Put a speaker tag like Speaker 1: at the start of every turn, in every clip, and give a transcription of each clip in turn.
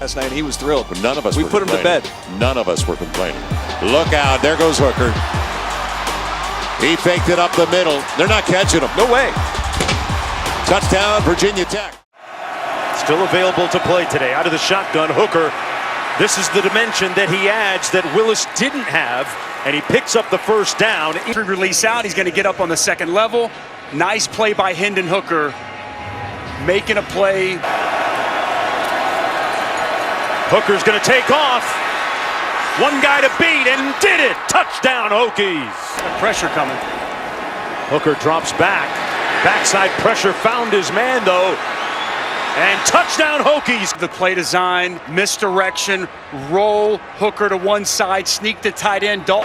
Speaker 1: last night. He was thrilled.
Speaker 2: But none of us
Speaker 1: we
Speaker 2: were
Speaker 1: put him to bed.
Speaker 2: None of us were complaining. Look out. There goes Hooker. He faked it up the middle. They're not catching him.
Speaker 1: No way.
Speaker 2: Touchdown, Virginia Tech.
Speaker 3: Still available to play today. Out of the shotgun, Hooker. This is the dimension that he adds that Willis didn't have, and he picks up the first down.
Speaker 4: Release out. He's going to get up on the second level. Nice play by Hendon Hooker. Making a play.
Speaker 3: Hooker's going to take off. One guy to beat and did it. Touchdown, Hokies.
Speaker 4: Pressure coming.
Speaker 3: Hooker drops back. Backside pressure found his man, though. And touchdown, Hokies.
Speaker 4: The play design, misdirection, roll Hooker to one side, sneak the tight end.
Speaker 3: They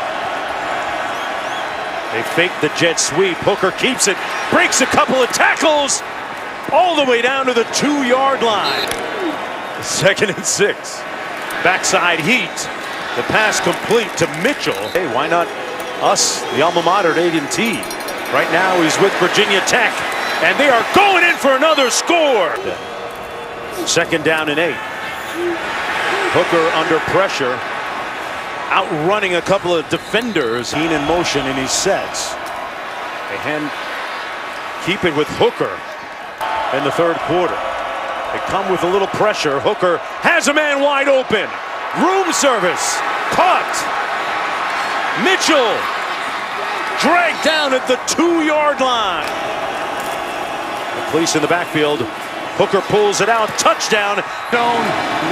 Speaker 3: fake the jet sweep. Hooker keeps it, breaks a couple of tackles, all the way down to the 2-yard line. 2nd and 6. Backside heat. The pass complete to Mitchell. Hey, why not us, the alma mater at A&T? Right now he's with Virginia Tech, and they are going in for another score. 2nd down and 8. Hooker under pressure, outrunning a couple of defenders. Keen in motion, and he sets. They keep it with Hooker in the 3rd quarter. They come with a little pressure. Hooker has a man wide open. Room service. Caught. Mitchell dragged down at the 2-yard line. The police in the backfield. Hooker pulls it out. Touchdown.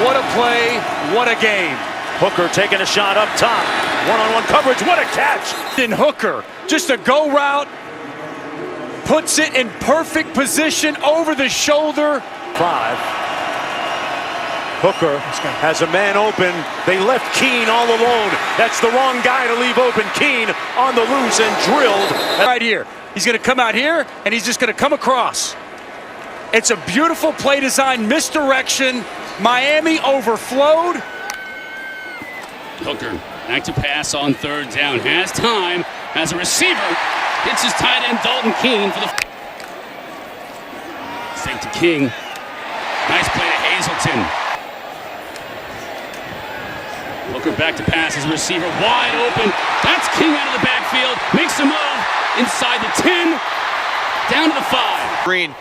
Speaker 4: What a play. What a game.
Speaker 3: Hooker taking a shot up top. One-on-one coverage. What a catch.
Speaker 4: Then Hooker, just a go route. Puts it in perfect position over the shoulder.
Speaker 3: 5. Hooker has a man open. They left Keene all alone. That's the wrong guy to leave open. Keene on the loose and drilled.
Speaker 4: Right here. He's going to come out here, and he's just going to come across. It's a beautiful play design, misdirection. Miami overflowed.
Speaker 5: Hooker back to pass on 3rd down. Has time. Has a receiver. Hits his tight end, Dalton Keene, for the fake to King. Nice play to Hazelton. Hooker back to pass as a receiver, wide open. That's King out of the backfield. Makes a move inside the 10, down to the 5.
Speaker 1: Green,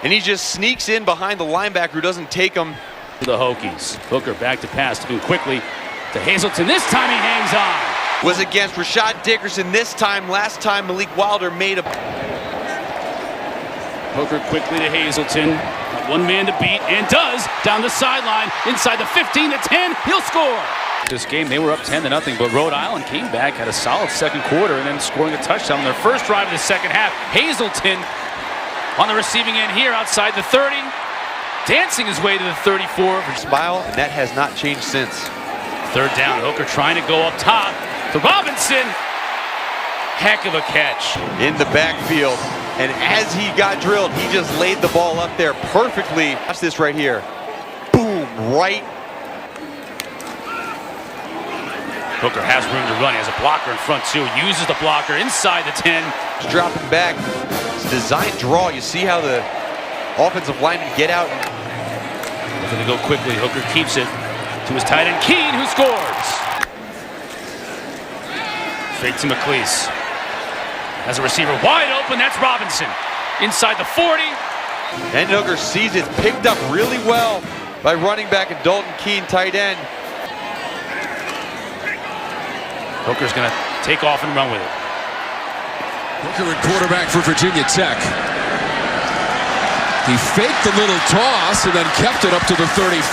Speaker 1: and he just sneaks in behind the linebacker who doesn't take him.
Speaker 5: To the Hokies. Hooker back to pass, to move quickly to Hazelton. This time he hangs on.
Speaker 1: Was against Rashad Dickerson this time. Last time Malik Wilder made a...
Speaker 5: Hooker quickly to Hazelton. Got one man to beat, and does. Down the sideline, inside the 15 to 10. He'll score.
Speaker 6: This game, they were up 10-0, but Rhode Island came back, had a solid 2nd quarter, and then scoring a touchdown on their first drive of the 2nd half. Hazelton on the receiving end here outside the 30, dancing his way to the 34.
Speaker 1: Smile, and that has not changed since.
Speaker 5: 3rd down, Hooker trying to go up top to Robinson. Heck of a catch.
Speaker 1: In the backfield, and as he got drilled, he just laid the ball up there perfectly. Watch this right here. Boom, right.
Speaker 5: Hooker has room to run. He has a blocker in front too. Uses the blocker inside the 10.
Speaker 1: He's dropping back. It's a designed draw. You see how the offensive linemen get out.
Speaker 5: Looking to go quickly. Hooker keeps it to his tight end Keene, who scores. Fake to McLeese. Has a receiver wide open. That's Robinson. Inside the 40.
Speaker 1: And Hooker sees it. Picked up really well by running back and Dalton Keene, tight end.
Speaker 5: Hooker's going to take off and run with it.
Speaker 7: Hooker at quarterback for Virginia Tech. He faked the little toss and then kept it up to the 35.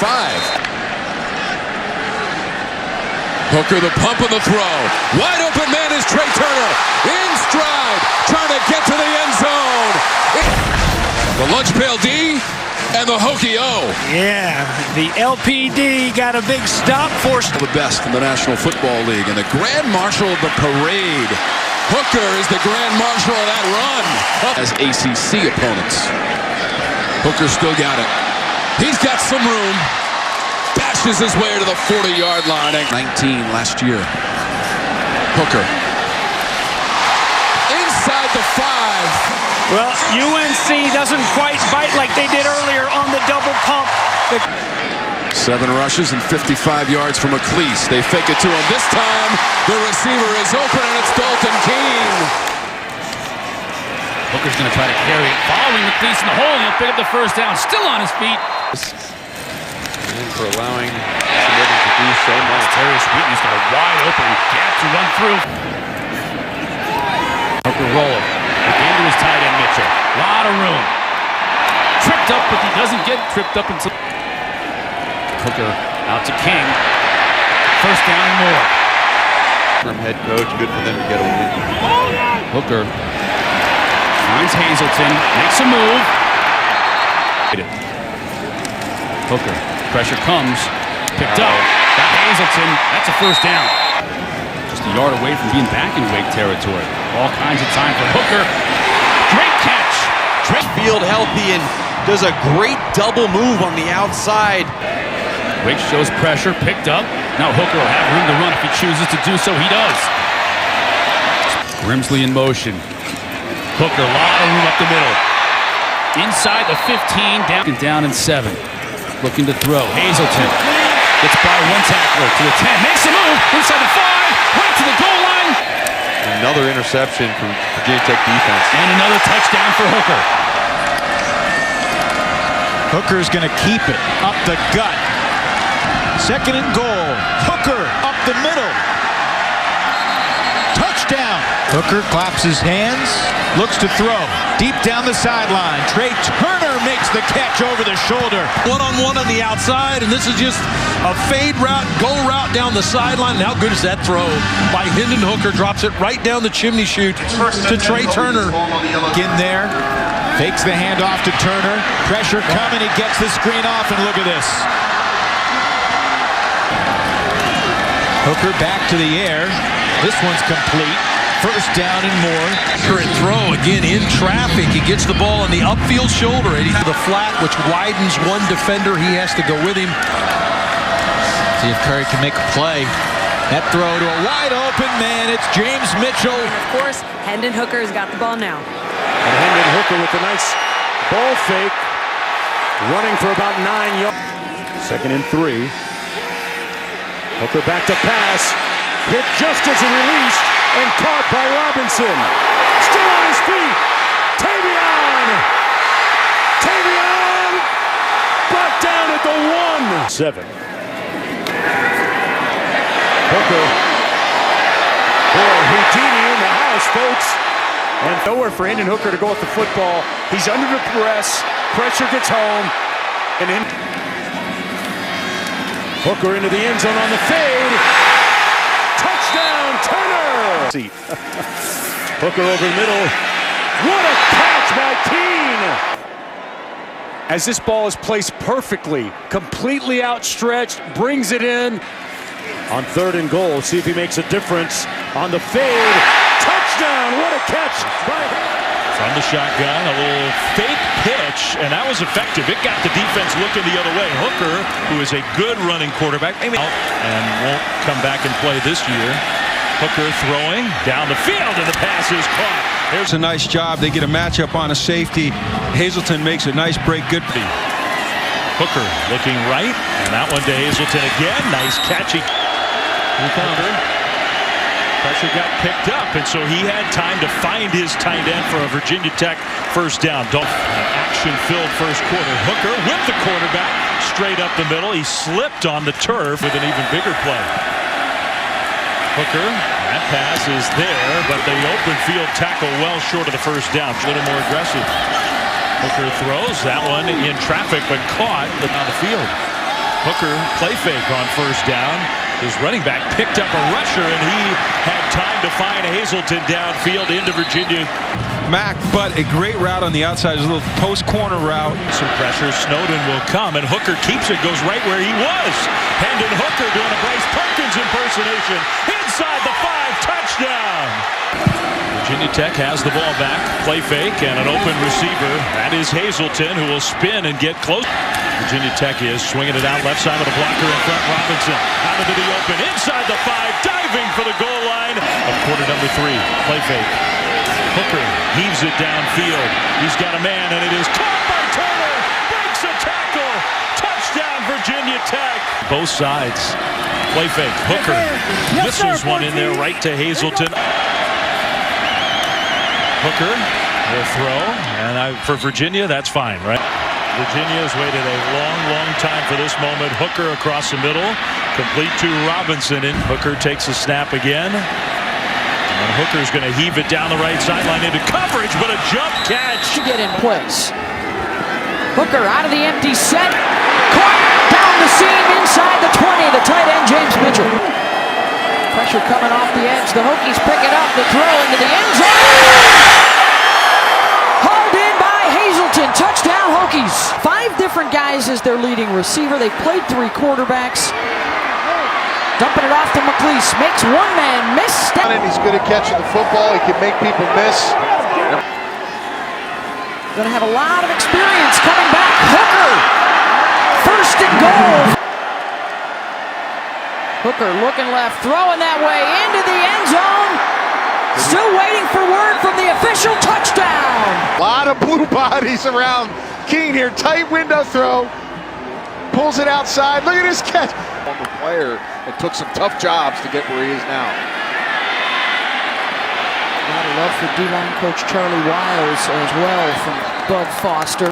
Speaker 7: Hooker, the pump and the throw. Wide open man is Trey Turner. In stride, trying to get to the end zone. The lunch pail D and the Hokie-O.
Speaker 8: Yeah, the LPD got a big stop force.
Speaker 7: The best in the National Football League and the Grand Marshal of the parade. Hooker is the Grand Marshal of that run. As ACC opponents. Hooker still got it. He's got some room. Dashes his way to the 40-yard line. 19 last year. Hooker. Inside the 5.
Speaker 8: Well, UNC doesn't quite bite like they did earlier on the double pump.
Speaker 7: 7 rushes and 55 yards from McLeese. They fake it to him. This time, the receiver is open, and it's Dalton Keene.
Speaker 6: Hooker's going to try to carry it. Following McLeese in the hole, and he'll pick up the first down. Still on his feet.
Speaker 1: And for allowing somebody to do so much.
Speaker 6: Terry Sweeten's got a wide open gap to run through. Hooker rolling. Again to his tight end, Mitchell. A lot of room. Tripped up, but he doesn't get tripped up until... Hooker out to King. First down and more.
Speaker 1: From head coach, good for them to get a win.
Speaker 6: Hooker finds Hazelton, makes a move. Hooker, pressure comes, picked up, got Hazelton, that's a first down. Just a yard away from being back in Wake territory. All kinds of time for Hooker. Great catch.
Speaker 1: Field healthy and does a great double move on the outside.
Speaker 6: Wake shows pressure, picked up. Now Hooker will have room to run if he chooses to do so. He does. Grimsley in motion. Hooker, a lot of room up the middle. Inside the 15, down and 7. Looking to throw. Hazelton gets by one tackler to the 10. Makes a move inside the 5. Right to the goal line.
Speaker 1: Another interception from Virginia Tech defense.
Speaker 6: And another touchdown for Hooker.
Speaker 8: Hooker's going to keep it up the gut. 2nd and goal. Hooker up the middle. Touchdown. Hooker claps his hands, looks to throw. Deep down the sideline. Trey Turner makes the catch over the shoulder.
Speaker 9: One-on-one on the outside, and this is just a fade route, go route down the sideline. And how good is that throw by Hendon? Hooker drops it right down the chimney chute to Trey Turner.
Speaker 8: In there, fakes the handoff to Turner. Pressure coming, he gets the screen off, and look at this. Hooker back to the air. This one's complete. First down and more.
Speaker 9: Current throw again in traffic. He gets the ball on the upfield shoulder. And the flat, which widens one defender. He has to go with him.
Speaker 8: See if Curry can make a play. That throw to a wide open man. It's James Mitchell.
Speaker 10: Of course, Hendon Hooker's got the ball now.
Speaker 3: And Hendon Hooker with a nice ball fake. Running for about 9 yards. 2nd and 3. Hooker back to pass. Hit just as he released and caught by Robinson. Still on his feet. Tavion brought down at the 1. 7. Hooker. Boy, Houdini in the house, folks. And nowhere for Hendon Hooker to go with the football. He's under the press. Pressure gets home. And in Hooker into the end zone on the fade. Touchdown, Turner! Hooker over the middle. What a catch by Keene! As this ball is placed perfectly, completely outstretched, brings it in. On 3rd and goal, see if he makes a difference. On the fade, touchdown! What a catch by
Speaker 11: From the shotgun, a little fake pitch, and that was effective. It got the defense looking the other way. Hooker, who is a good running quarterback, maybe out and won't come back and play this year. Hooker throwing down the field, and the pass is caught.
Speaker 12: There's a nice job. They get a matchup on a safety. Hazelton makes a nice break. Good.
Speaker 11: Hooker looking right, and that one to Hazelton again. Nice catching. Pressure got picked up, and so he had time to find his tight end for a Virginia Tech first down. Action-filled first quarter. Hooker with the quarterback straight up the middle. He slipped on the turf with an even bigger play. Hooker, that pass is there, but the open field tackle well short of the first down. A little more aggressive. Hooker throws that one in traffic, but caught on the field. Hooker play fake on first down. His running back picked up a rusher, and he had time to find Hazelton downfield into Virginia.
Speaker 12: Mack, but a great route on the outside. His little post corner route.
Speaker 11: Some pressure. Snowden will come, and Hooker keeps it, goes right where he was. Hendon Hooker doing a Bryce Perkins impersonation. Inside the 5, touchdown. Virginia Tech has the ball back. Play fake and an open receiver. That is Hazelton, who will spin and get close. Virginia Tech is swinging it out left side of the blocker in front. Robinson out into the open. Inside the 5, diving for the goal line of quarter number 3. Play fake. Hooker heaves it downfield. He's got a man, and it is caught by Turner. Breaks a tackle. Touchdown, Virginia. Virginia Tech. Both sides. Play fake. Hooker misses one in there right to Hazleton. Hooker will throw, and for Virginia, that's fine, right? Virginia has waited a long time for this moment. Hooker across the middle, complete to Robinson. And Hooker takes a snap again. And Hooker's going to heave it down the right sideline into coverage, but a jump catch.
Speaker 13: To get in place. Hooker out of the empty set. Caught down the seam inside the 20. The tight end, James Mitchell. Pressure coming off the edge. The Hokies pick it up. The throw into the end zone. Hauled in by Hazleton. Touchdown, Hokies. 5 different guys as their leading receiver. They've played 3 quarterbacks. Dumping it off to McLeese. Makes one man miss.
Speaker 14: He's good at catching the football. He can make people miss.
Speaker 13: Going to have a lot of experience coming back. Hooker. First and goal. Hooker looking left, throwing that way into the end zone. Still waiting for word from the official. Touchdown.
Speaker 14: A lot of blue bodies around King here. Tight window throw. Pulls it outside. Look at this catch. Former player and took some tough jobs to get where he is now.
Speaker 13: A lot of love for D-line coach Charlie Wiles as well from Bud Foster.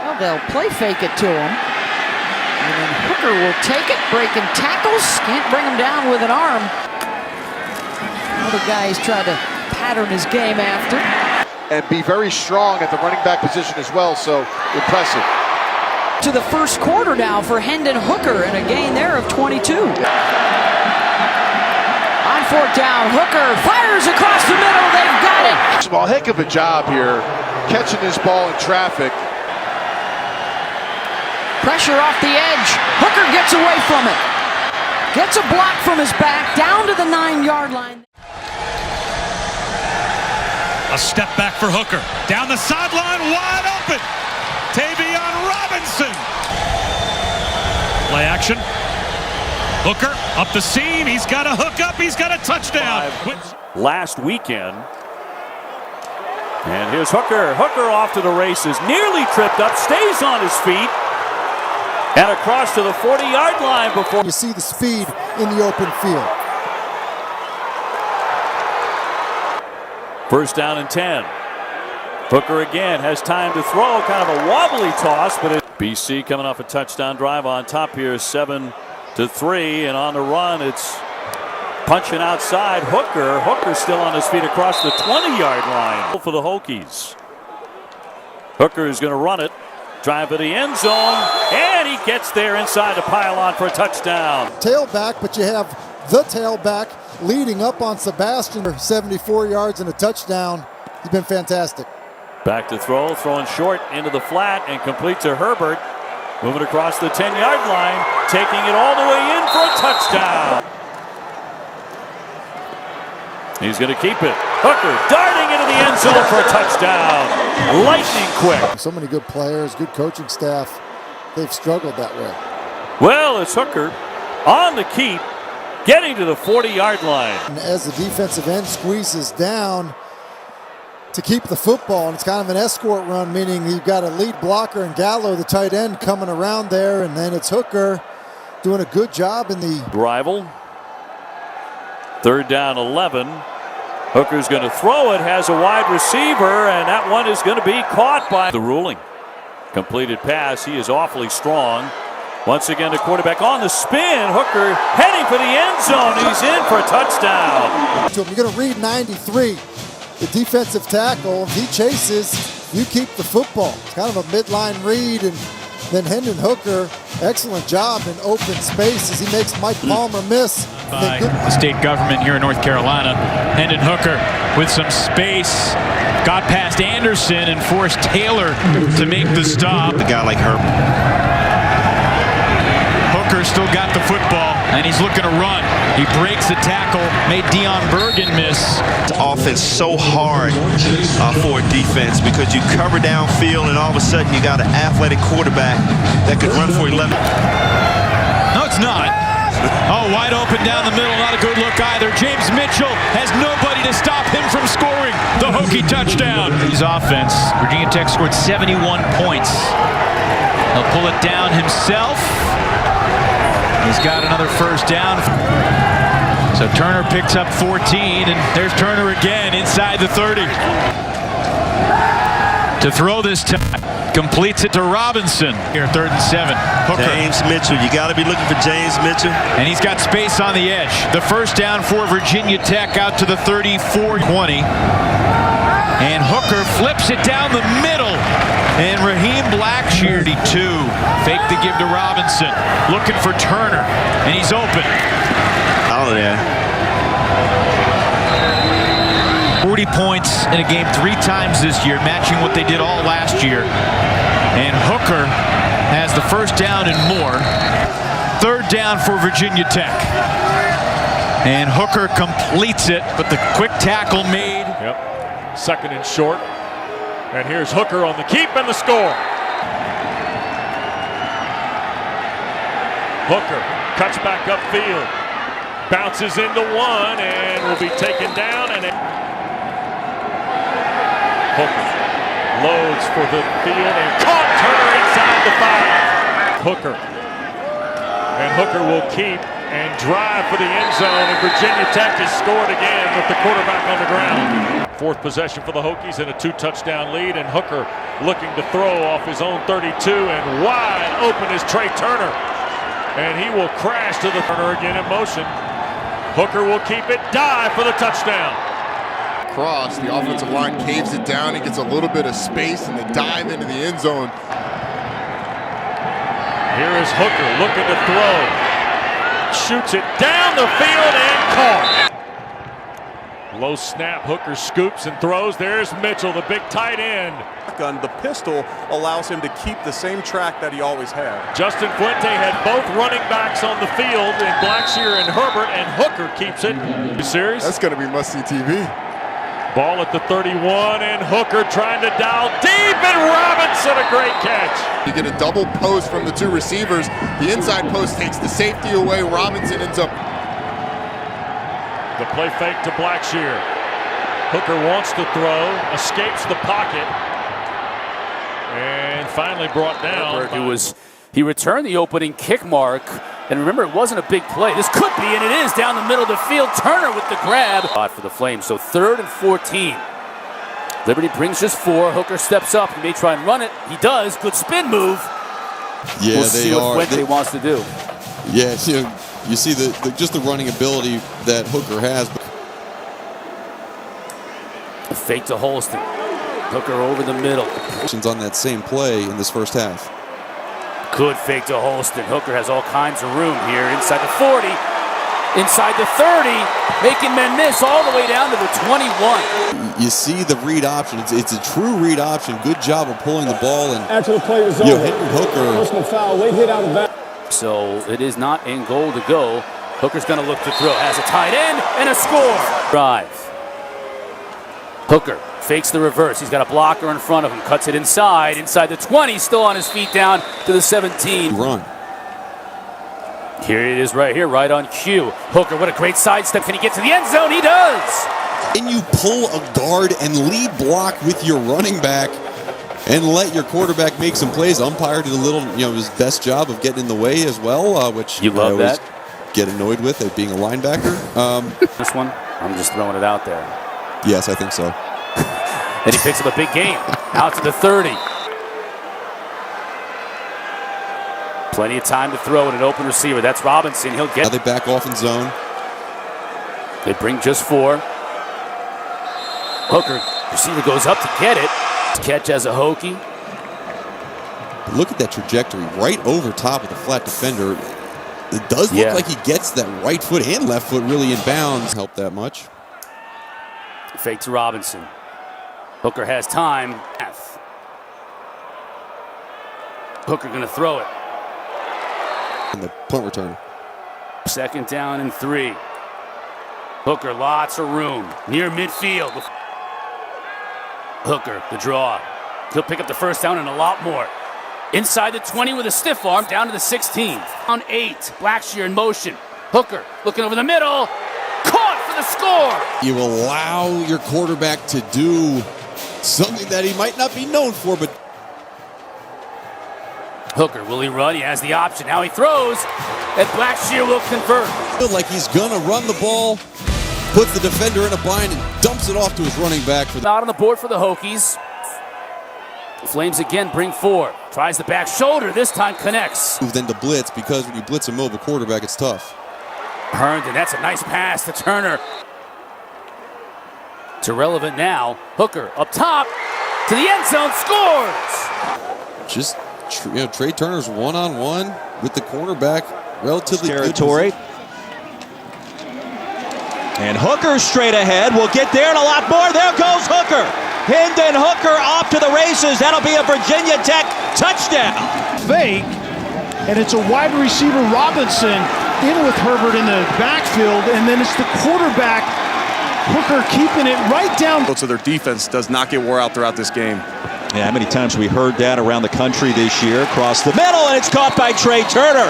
Speaker 13: Well, they'll play fake it to him. And then Hooker will take it, breaking tackles. Can't bring him down with an arm. Other guys try to pattern his game after.
Speaker 14: And be very strong at the running back position as well, so impressive.
Speaker 13: To the first quarter now for Hendon Hooker, and a gain there of 22. On 4th down, Hooker fires across the middle. They've got it.
Speaker 14: Well, heck of a job here, catching this ball in traffic.
Speaker 13: Pressure off the edge. Hooker gets away from it. Gets a block from his back down to the 9-yard line.
Speaker 11: A step back for Hooker. Down the sideline, wide open. Tavion Robinson. Play action. Hooker up the seam. He's got a hook up. He's got a touchdown.
Speaker 3: Last weekend. And here's Hooker. Hooker off to the races. Nearly tripped up. Stays on his feet. And across to the 40-yard line before.
Speaker 15: You see the speed in the open field.
Speaker 3: First down and 10. Hooker again has time to throw. Kind of a wobbly toss, but BC coming off a touchdown drive on top here, 7-3, and on the run it's punching outside. Hooker still on his feet across the 20-yard line for the Hokies. Hooker is going to run it, drive to the end zone, and he gets there inside the pylon for a touchdown.
Speaker 15: Tailback, but you have the tailback leading up on Sebastian, 74 yards and a touchdown. He's been fantastic.
Speaker 3: Back to throw, throwing short into the flat and complete to Herbert. Moving across the 10-yard line, taking it all the way in for a touchdown. He's going to keep it. Hooker darting into the end zone for a touchdown. Lightning quick.
Speaker 15: So many good players, good coaching staff. They've struggled that way.
Speaker 3: Well, it's Hooker on the keep, getting to the 40-yard line.
Speaker 15: And as the defensive end squeezes down to keep the football, and it's kind of an escort run, meaning you've got a lead blocker and Gallo, the tight end, coming around there, and then it's Hooker doing a good job in the
Speaker 3: rival. 3rd down 11. Hooker's going to throw it, has a wide receiver, and that one is going to be caught by the ruling. Completed pass. He is awfully strong. Once again, the quarterback on the spin. Hooker heading for the end zone. He's in for a touchdown.
Speaker 15: You're going to read 93. The defensive tackle, if he chases, you keep the football. It's kind of a midline read, and then Hendon Hooker, excellent job in open space as he makes Mike Palmer miss.
Speaker 8: By the state government here in North Carolina. Hendon Hooker with some space, got past Anderson and forced Taylor to make the stop.
Speaker 16: A guy like Herbert.
Speaker 8: Hooker still got the football, and he's looking to run. He breaks the tackle, made Deion Bergen miss.
Speaker 16: Offense so hard for a defense because you cover downfield and all of a sudden you got an athletic quarterback that could run for 11.
Speaker 8: No, it's not. Oh, wide open down the middle, not a good look either. James Mitchell has nobody to stop him from scoring the Hokie touchdown. His offense, Virginia Tech scored 71 points. He'll pull it down himself. He's got another first down. So Turner picks up 14, and there's Turner again inside the 30. To throw this time, completes it to Robinson. Here, 3rd and 7. Hooker.
Speaker 16: James Mitchell, you got to be looking for James Mitchell.
Speaker 8: And he's got space on the edge. The first down for Virginia Tech out to the 34-20. And Hooker flips it down the middle. And Raheem Blackshear, 2. Fake to give to Robinson. Looking for Turner. And he's open.
Speaker 16: Out of there.
Speaker 8: 40 points in a game 3 times this year, matching what they did all last year. And Hooker has the first down and more. 3rd down for Virginia Tech. And Hooker completes it, but the quick tackle made.
Speaker 11: Yep. 2nd and short. And here's Hooker on the keep and the score. Hooker cuts back upfield. Bounces into one and will be taken down. And Hooker loads for the field and caught. Turner inside the 5. Hooker. And Hooker will keep and drive for the end zone. And Virginia Tech has scored again with the quarterback on the ground. 4th possession for the Hokies and a 2-touchdown lead. And Hooker looking to throw off his own 32. And wide open is Trey Turner. And he will crash to the Turner again in motion. Hooker will keep it. Dive for the touchdown.
Speaker 17: Cross, the offensive line caves it down. He gets a little bit of space and the dive into the end zone.
Speaker 11: Here is Hooker looking to throw. Shoots it down the field and caught. Low snap. Hooker scoops and throws. There's Mitchell, the big tight end.
Speaker 18: The pistol allows him to keep the same track that he always had.
Speaker 11: Justin Fuente had both running backs on the field in Blackshear and Herbert, and Hooker keeps it. You serious?
Speaker 17: That's going to be must-see TV.
Speaker 11: Ball at the 31, and Hooker trying to dial deep, and Robinson, a great catch.
Speaker 17: You get a double post from the 2 receivers. The inside post takes the safety away. Robinson ends up.
Speaker 11: The play fake to Blackshear. Hooker wants to throw, escapes the pocket, and finally brought down.
Speaker 6: He returned the opening kick mark, and remember, it wasn't a big play. This could be, and it is down the middle of the field. Turner with the grab for the Flames. So 3rd and 14. Liberty brings just 4. Hooker steps up. He may try and run it. He does. Good spin move.
Speaker 19: Yeah,
Speaker 6: we'll see what Fuente wants to do.
Speaker 19: Yeah, you see just the running ability that Hooker has.
Speaker 6: A fake to Holston. Hooker over the middle.
Speaker 19: On that same play in this first half.
Speaker 6: Good fake to Holston. Hooker has all kinds of room here inside the 40, inside the 30, making men miss all the way down to the 21.
Speaker 19: You see the read option. It's a true read option. Good job of pulling the ball and
Speaker 20: after the play is over.
Speaker 19: Hendon Hooker.
Speaker 20: Personal foul, late hit out of back.
Speaker 6: So it is not in goal to go. Hooker's going to look to throw. Has a tight end and a score. Drive. Hooker fakes the reverse. He's got a blocker in front of him. Cuts it inside the 20. Still on his feet down to the 17.
Speaker 19: Run.
Speaker 6: Here it is right here, right on cue. Hooker, what a great sidestep. Can he get to the end zone? He does.
Speaker 19: And you pull a guard and lead block with your running back and let your quarterback make some plays. Umpire did a little, his best job of getting in the way as well, which
Speaker 6: you love that.
Speaker 19: Get annoyed with it being a linebacker.
Speaker 6: This one, I'm just throwing it out there.
Speaker 19: Yes, I think so.
Speaker 6: And he picks up a big gain out to the 30. Plenty of time to throw at an open receiver. That's Robinson. He'll get.
Speaker 19: Now they back off in zone.
Speaker 6: They bring just 4. Hooker, receiver goes up to get it. Catch as a Hokie.
Speaker 19: Look at that trajectory right over top of the flat defender. It does look like he gets that right foot and left foot really in bounds. Help that much.
Speaker 6: Fake to Robinson. Hooker has time. Hooker going to throw it.
Speaker 19: And the punt return.
Speaker 6: 2nd down and 3. Hooker, lots of room. Near midfield. Hooker, the draw. He'll pick up the first down and a lot more. Inside the 20 with a stiff arm, down to the 16. Down 8. Blackshear in motion. Hooker looking over the middle. Caught for the score.
Speaker 19: You allow your quarterback to do something that he might not be known for, but
Speaker 6: Hooker, will he run? He has the option. Now he throws, and Blackshear will convert.
Speaker 19: Like he's gonna run the ball, puts the defender in a bind, and dumps it off to his running back.
Speaker 6: Out on the board for the Hokies. Flames again bring 4. Tries the back shoulder. This time connects.
Speaker 19: Then to blitz, because when you blitz a mobile quarterback, it's tough.
Speaker 6: Hendon, that's a nice pass to Turner. It's irrelevant now. Hooker up top to the end zone, scores.
Speaker 19: Just Trey Turner's one-on-one with the cornerback, relatively
Speaker 8: territory.
Speaker 19: Good.
Speaker 8: And Hooker straight ahead. We'll get there and a lot more. There goes Hooker. Hendon Hooker off to the races. That'll be a Virginia Tech touchdown.
Speaker 20: Fake, and it's a wide receiver Robinson in with Herbert in the backfield, and then it's the quarterback Hooker keeping it right down.
Speaker 18: So their defense does not get wore out throughout this game.
Speaker 8: Yeah, how many times we heard that around the country this year? Across the middle, and it's caught by Trey Turner.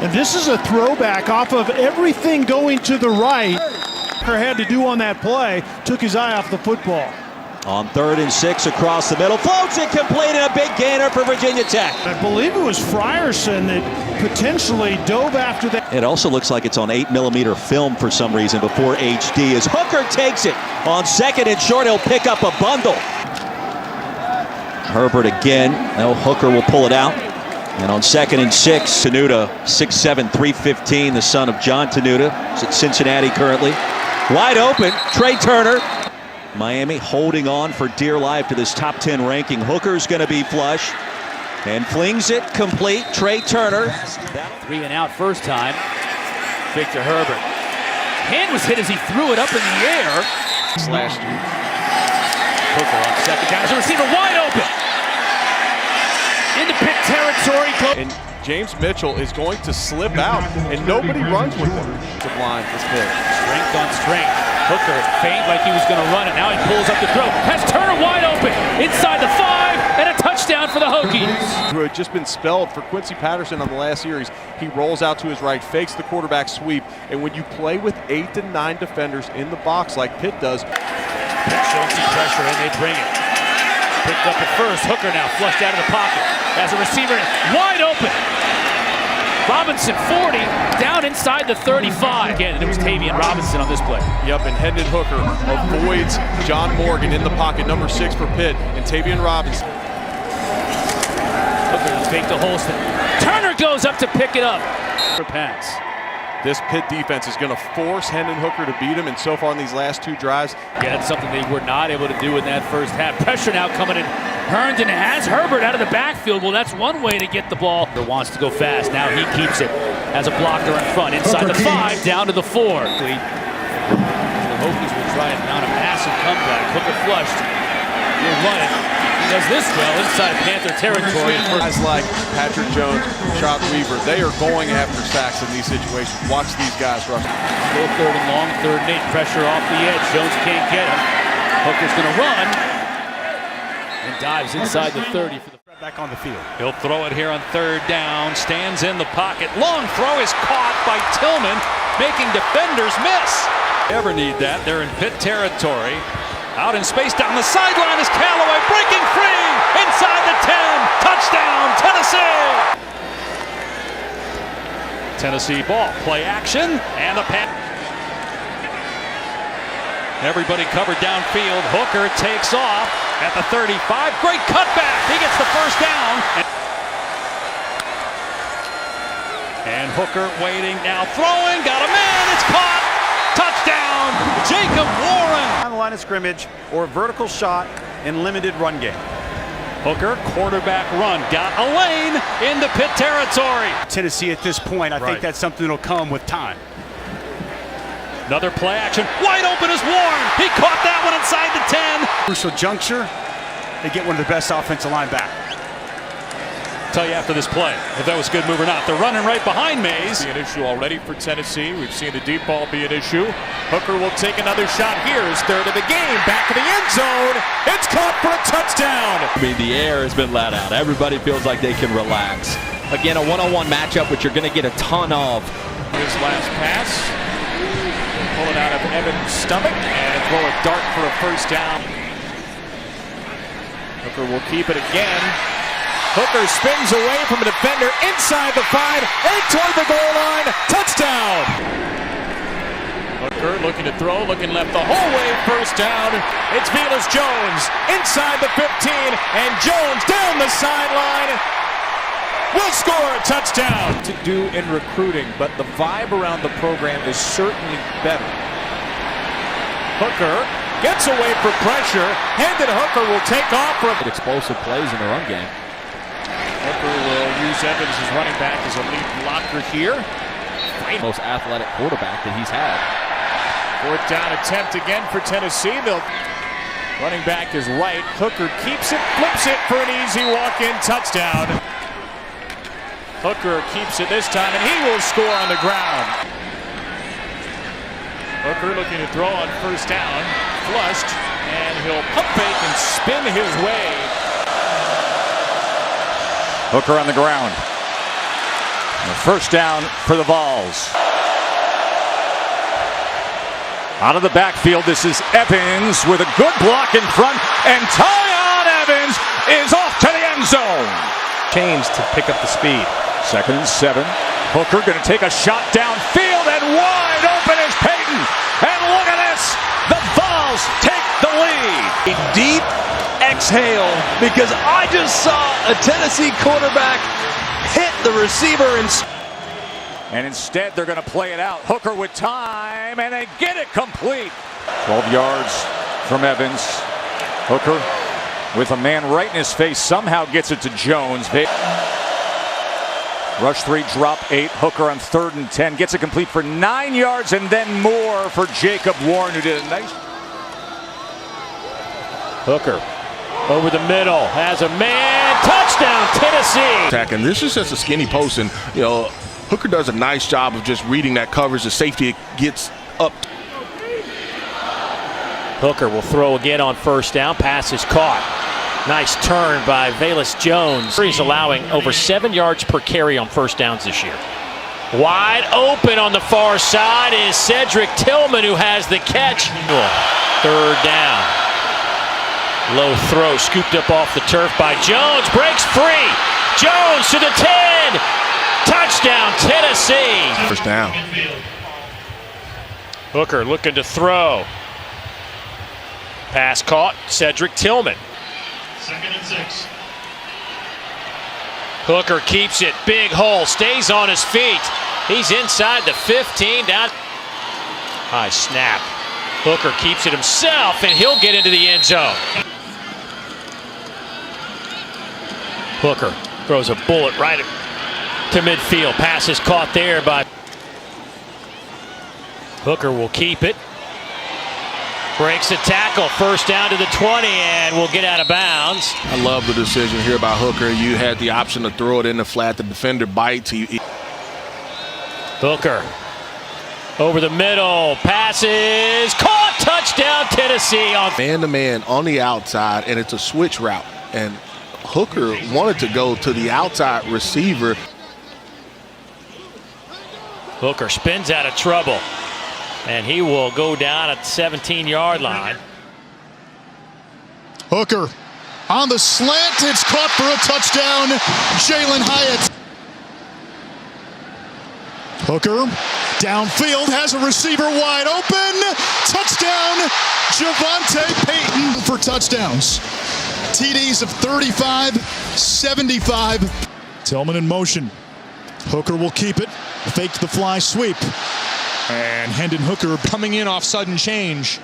Speaker 20: And this is a throwback off of everything going to the right. Hooker had to do on that play, took his eye off the football.
Speaker 8: On 3rd and 6 across the middle, floats it complete, and a big gainer for Virginia Tech.
Speaker 20: I believe it was Frierson that potentially dove after that.
Speaker 8: It also looks like it's on 8mm film for some reason before HD. As Hooker takes it on 2nd and short, he'll pick up a bundle. Herbert again. Now Hooker will pull it out. And on 2nd and 6, Tenuta, 6'7", 315, the son of John Tenuta. He's at Cincinnati currently. Wide open, Trey Turner. Miami holding on for dear life to this top 10 ranking. Hooker's going to be flush and flings it complete. Trey Turner.
Speaker 6: 3 and out first time. Victor Herbert. Hand was hit as he threw it up in the air.
Speaker 18: Last year.
Speaker 6: Hooker on 2nd down. As a receiver wide open. Into pit territory.
Speaker 18: And James Mitchell is going to slip out, and nobody runs with him. To blind this hit.
Speaker 6: Strength on strength. Hooker feigned like he was going to run it. Now he pulls up the throw. Has Turner wide open inside the 5, and a touchdown for the Hokies.
Speaker 18: Who had just been spelled for Quincy Patterson on the last series. He rolls out to his right, fakes the quarterback sweep, and when you play with 8 to 9 defenders in the box like Pitt does,
Speaker 6: Pitt shows some pressure, and they bring it. Picked up at first. Hooker now flushed out of the pocket. As a receiver, wide open. Robinson 40, down inside the 35. Again, it was Tavian Robinson on this play.
Speaker 18: Yep, and Hendon Hooker avoids John Morgan in the pocket, number 6 for Pitt, and Tavian Robinson.
Speaker 6: Hooker faked to Holston. Turner goes up to pick it up. For pass.
Speaker 18: This Pitt defense is going to force Hendon Hooker to beat him, and so far in these last 2 drives.
Speaker 6: Yeah, that's something they were not able to do in that first half. Pressure now coming in. Hendon has Herbert out of the backfield. Well, that's one way to get the ball. He wants to go fast. Now he keeps it as a blocker in front. Inside the 5, down to the 4. The Hokies will try and mount a massive comeback. Hooker flushed. He'll run it. He does this well inside Panther territory.
Speaker 18: Guys like Patrick Jones, Shot Weaver, they are going after sacks in these situations. Watch these guys rush.
Speaker 6: Still 3rd and long, 3rd and 8. Pressure off the edge. Jones can't get him. Hooker's going to run. And dives inside the 30 for the
Speaker 20: back on the field.
Speaker 11: He'll throw it here on 3rd down. Stands in the pocket. Long throw is caught by Tillman, making defenders miss. Ever need that? They're in Pitt territory. Out in space down the sideline is Callaway breaking free inside the 10. Touchdown, Tennessee. Tennessee ball. Play action and a pass. Everybody covered downfield. Hooker takes off at the 35. Great cutback. He gets the first down. And Hooker waiting now, throwing. Got a man. It's caught. Touchdown, Jacob Warren.
Speaker 4: On the line of scrimmage or vertical shot in limited run game.
Speaker 11: Hooker, quarterback run. Got a lane into Pitt territory.
Speaker 4: Tennessee at this point, I think that's something that'll come with time.
Speaker 11: Another play action. Wide open is Warren. He caught that one inside the 10.
Speaker 4: Crucial juncture. They get one of the best offensive line back.
Speaker 11: Tell you after this play if that was a good move or not. They're running right behind Mays.
Speaker 21: An issue already for Tennessee. We've seen the deep ball be an issue. Hooker will take another shot here. His 3rd of the game. Back of the end zone. It's caught for a touchdown.
Speaker 22: I mean, the air has been let out. Everybody feels like they can relax. Again, a one-on-one matchup, which you're going to get a ton of.
Speaker 21: His last pass. Pull it out of Evans' stomach and throw a dart for a first down. Hooker will keep it again. Hooker spins away from a defender inside the 5 and toward the goal line. Touchdown! Hooker looking to throw, looking left the whole way. First down. It's Velus Jones inside the 15, and Jones down the sideline. Will score a touchdown.
Speaker 18: To do in recruiting, but the vibe around the program is certainly better.
Speaker 21: Hooker gets away for pressure. Hendon Hooker will take off from
Speaker 22: explosive plays in the run game.
Speaker 21: Hooker will use Evans as running back as a lead blocker here.
Speaker 22: Most athletic quarterback that he's had.
Speaker 21: Fourth down attempt again for Tennessee. Running back is right. Hooker keeps it, flips it for an easy walk-in touchdown. Hooker keeps it this time, and he will score on the ground. Hooker looking to throw on first down. Flushed, and he'll pump fake and spin his way.
Speaker 4: Hooker on the ground. First down for the Vols. Out of the backfield, this is Evans with a good block in front, and Tyon Evans is off to the end zone.
Speaker 3: Chains to pick up the speed.
Speaker 4: 2nd and 7. Hooker going to take a shot downfield, and wide open is Payton. And look at this. The Vols take the lead.
Speaker 2: A deep exhale because I just saw a Tennessee quarterback hit the receiver
Speaker 4: and instead they're going to play it out. Hooker with time, and they get it complete. 12 yards from Evans. Hooker with a man right in his face somehow gets it to Jones. Rush 3, drop 8. Hooker on 3rd and 10 gets it complete for 9 yards, and then more for Jacob Warren, who did a nice.
Speaker 21: Hooker over the middle has a man. Touchdown, Tennessee.
Speaker 5: And this is just a skinny post, and Hooker does a nice job of just reading that coverage. The safety gets up.
Speaker 21: Hooker will throw again on first down. Pass is caught. Nice turn by Velus Jones. He's allowing over 7 yards per carry on first downs this year. Wide open on the far side is Cedric Tillman, who has the catch. 3rd down. Low throw scooped up off the turf by Jones. Breaks free. Jones to the 10. Touchdown, Tennessee.
Speaker 5: First down.
Speaker 21: Hooker looking to throw. Pass caught. Cedric Tillman.
Speaker 23: 2nd and 6.
Speaker 21: Hooker keeps it. Big hole. Stays on his feet. He's inside the 15. Down. High snap. Hooker keeps it himself, and he'll get into the end zone. Hooker throws a bullet right to midfield. Pass is caught there by Hooker. Will keep it. Breaks a tackle. First down to the 20, and will get out of bounds.
Speaker 5: I love the decision here by Hooker. You had the option to throw it in the flat. The defender bites.
Speaker 21: Hooker over the middle. Passes caught. Touchdown, Tennessee. On
Speaker 5: man-to-man on the outside, and it's a switch route. And Hooker wanted to go to the outside receiver.
Speaker 21: Hooker spins out of trouble, and he will go down at the 17-yard line.
Speaker 24: Hooker on the slant. It's caught for a touchdown. Jalen Hyatt. Hooker downfield has a receiver wide open. Touchdown, Javonte Payton for touchdowns. TDs of 35, 75. Tillman in motion. Hooker will keep it. Fake the fly sweep. And Hendon Hooker coming in off sudden change.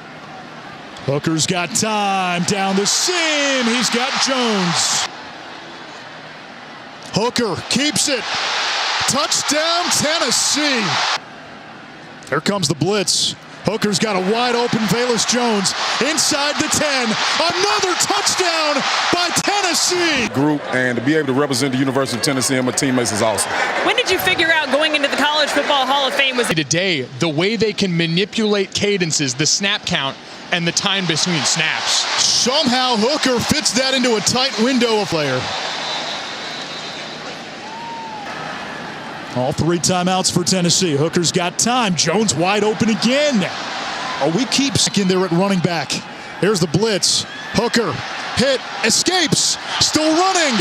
Speaker 24: Hooker's got time down the seam. He's got Jones. Hooker keeps it. Touchdown, Tennessee. Here comes the blitz. Hooker's got a wide open Velus Jones inside the 10. Another touchdown by Tennessee.
Speaker 25: Group, and to be able to represent the University of Tennessee and my teammates is awesome.
Speaker 10: When did you figure out going into the College Football Hall of Fame was
Speaker 26: today, the way they can manipulate cadences, the snap count, and the time between snaps.
Speaker 24: Somehow Hooker fits that into a tight window of player. All 3 timeouts for Tennessee. Hooker's got time. Jones wide open again. Oh, we keep in there at running back. Here's the blitz. Hooker hit, escapes, still running,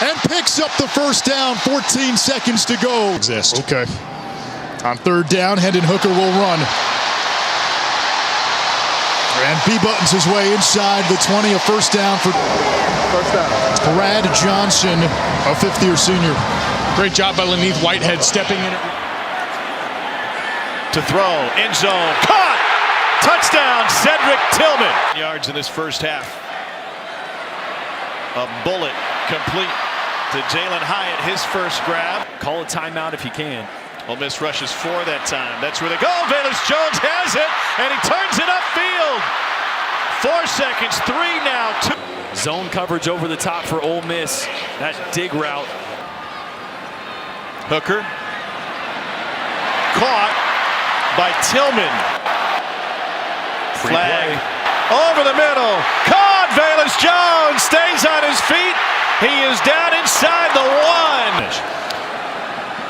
Speaker 24: and picks up the first down. 14 seconds to go. Okay. On third down, Hendon Hooker will run. And B buttons his way inside the 20, a first down for Brad Johnson, a fifth-year senior.
Speaker 26: Great job by Laneith Whitehead stepping in
Speaker 3: to throw, end zone, caught! Touchdown, Cedric Tillman. Yards in this first half. A bullet complete to Jalen Hyatt, his first grab.
Speaker 22: Call a timeout if you can.
Speaker 3: Ole Miss rushes 4 that time. That's where they go. Velus Jones has it, and he turns it upfield. 4 seconds, 3 now, 2.
Speaker 22: Zone coverage over the top for Ole Miss. That dig route.
Speaker 3: Hooker. Caught by Tillman. Flag over the middle. Caught. Velus Jones stays on his feet. He is down inside the 1.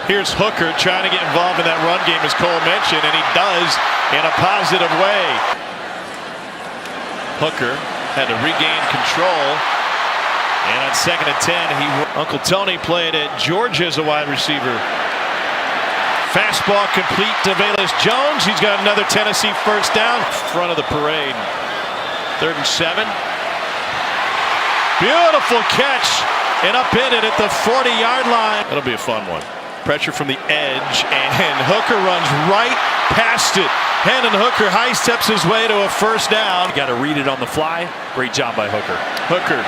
Speaker 3: Here's Hooker trying to get involved in that run game, as Cole mentioned, and he does in a positive way. Hooker had to regain control. And on 2nd and 10, Uncle Tony played at Georgia as a wide receiver. Fastball complete to Velus Jones. He's got another Tennessee first down. Front of the parade. 3rd and 7. Beautiful catch. And up in it at the 40-yard line. That'll be a fun one. Pressure from the edge, and Hooker runs right past it. Hendon Hooker high steps his way to a first down.
Speaker 22: Got to read it on the fly. Great job by Hooker.
Speaker 3: Hooker.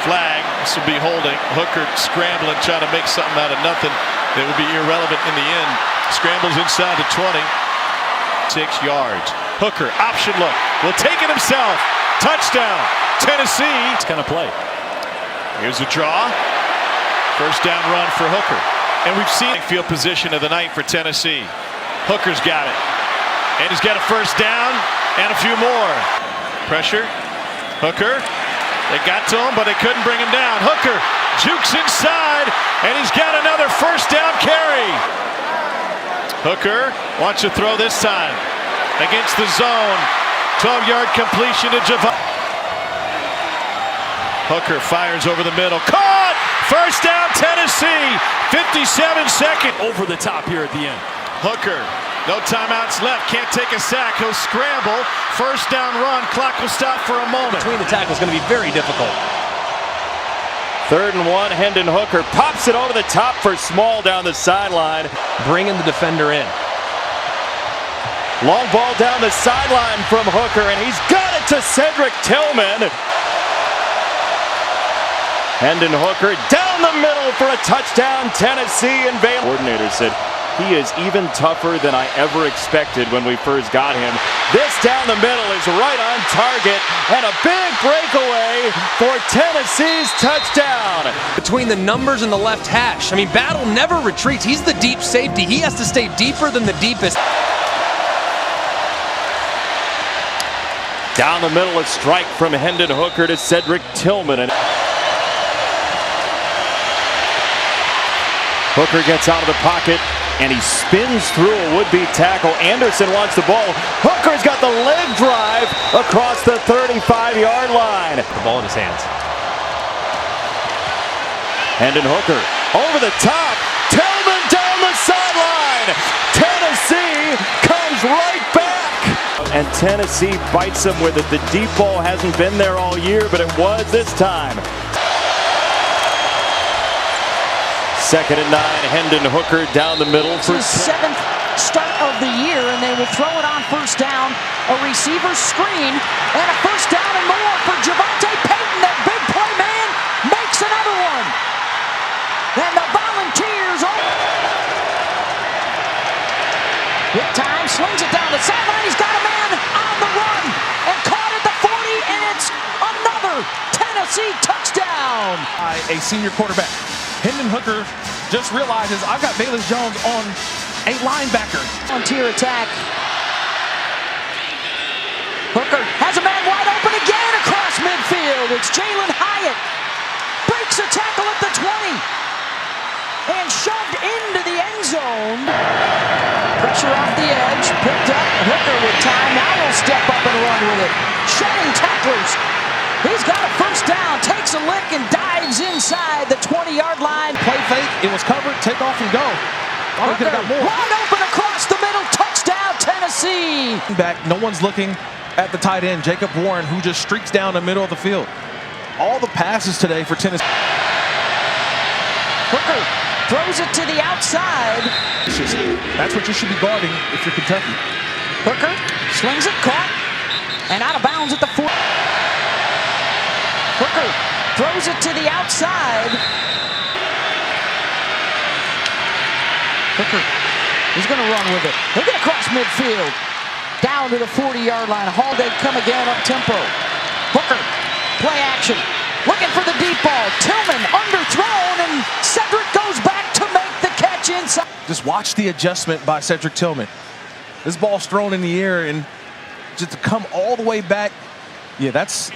Speaker 3: Flag. This will be holding. Hooker scrambling, trying to make something out of nothing that would be irrelevant in the end. Scrambles inside the 20. 6 yards. Hooker, option look. Will take it himself. Touchdown. Tennessee.
Speaker 22: It's kind of play.
Speaker 3: Here's a draw. First down run for Hooker. And we've seen field position of the night for Tennessee. Hooker's got it. And he's got a first down and a few more. Pressure. Hooker. They got to him, but they couldn't bring him down. Hooker jukes inside, and he's got another first down carry. Hooker wants to throw this time against the zone. 12-yard completion to Javon. Hooker fires over the middle. Caught! First down, Tennessee. 57 seconds.
Speaker 22: Over the top here at the end.
Speaker 3: Hooker, no timeouts left. Can't take a sack. He'll scramble. First down run. Clock will stop for a moment.
Speaker 1: Between the tackles is going to be very difficult.
Speaker 21: 3rd and 1. Hendon Hooker pops it over the top for Small down the sideline.
Speaker 1: Bringing the defender in.
Speaker 21: Long ball down the sideline from Hooker, and he's got it to Cedric Tillman. Hendon Hooker down the middle for a touchdown, Tennessee, and Baylor. Coordinator said he is even tougher than I ever expected when we first got him. This down the middle is right on target, and a big breakaway for Tennessee's touchdown.
Speaker 1: Between the numbers and the left hash, I mean, Battle never retreats. He's the deep safety. He has to stay deeper than the deepest.
Speaker 21: Down the middle, a strike from Hendon Hooker to Cedric Tillman. And Hooker gets out of the pocket, and he spins through a would-be tackle. Anderson wants the ball. Hooker's got the leg drive across the 35-yard line.
Speaker 1: The ball in his hands.
Speaker 21: Hendon Hooker over the top. Tillman down the sideline. Tennessee comes right back. And Tennessee bites him with it. The deep ball hasn't been there all year, but it was this time. 2nd and 9, Hendon Hooker down the middle for
Speaker 7: his 7th start of the year, and they will throw it on first down. A receiver screen, and a first down and more for Javante Payton. That big play man makes another one. And the Volunteers big time, slings it down the sideline. He's got a man on the run and caught at the 40, and it's another Tennessee touchdown.
Speaker 9: A senior quarterback. Hendon Hooker just realizes I've got Velus Jones on a linebacker.
Speaker 7: Volunteer attack. Hooker has a man wide open again across midfield. It's Jalen Hyatt. Breaks a tackle at the 20. And shoved into the end zone. Pressure off the edge. Picked up. Hooker with time. Now he'll step up and run with it. Shedding tacklers. He's got a first down, takes a lick and dives inside the 20-yard line.
Speaker 9: Play fake, it was covered, take off and go. Oh, he could have got more.
Speaker 7: Wide open across the middle, touchdown Tennessee.
Speaker 9: Back, no one's looking at the tight end, Jacob Warren, who just streaks down the middle of the field. All the passes today for Tennessee.
Speaker 7: Hooker throws it to the outside.
Speaker 9: That's what you should be guarding if you're Kentucky.
Speaker 7: Hooker slings it, caught, and out of bounds at the 4. Hooker throws it to the outside. Hooker, he's going to run with it. He'll get across midfield. Down to the 40-yard line. Holiday come again up tempo. Hooker, play action. Looking for the deep ball. Tillman underthrown, and Cedric goes back to make the catch inside.
Speaker 9: Just watch the adjustment by Cedric Tillman. This ball's thrown in the air, and just to come all the way back. Yeah, that's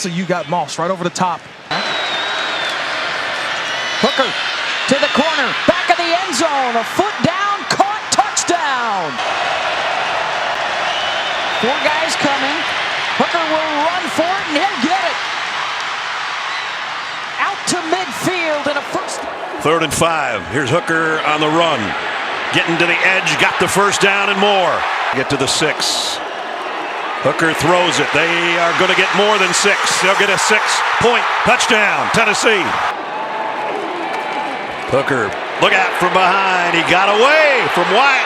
Speaker 9: a you got Moss right over the top.
Speaker 7: Hooker to the corner, back of the end zone, a foot down, caught, touchdown. 4 guys coming. Hooker will run for it, and he'll get it. Out to midfield and a first.
Speaker 3: 3rd and 5. Here's Hooker on the run. Getting to the edge, got the first down and more. Get to the 6. Hooker throws it. They are going to get more than 6. They'll get a 6-point touchdown, Tennessee. Hooker, look out from behind. He got away from Wyatt.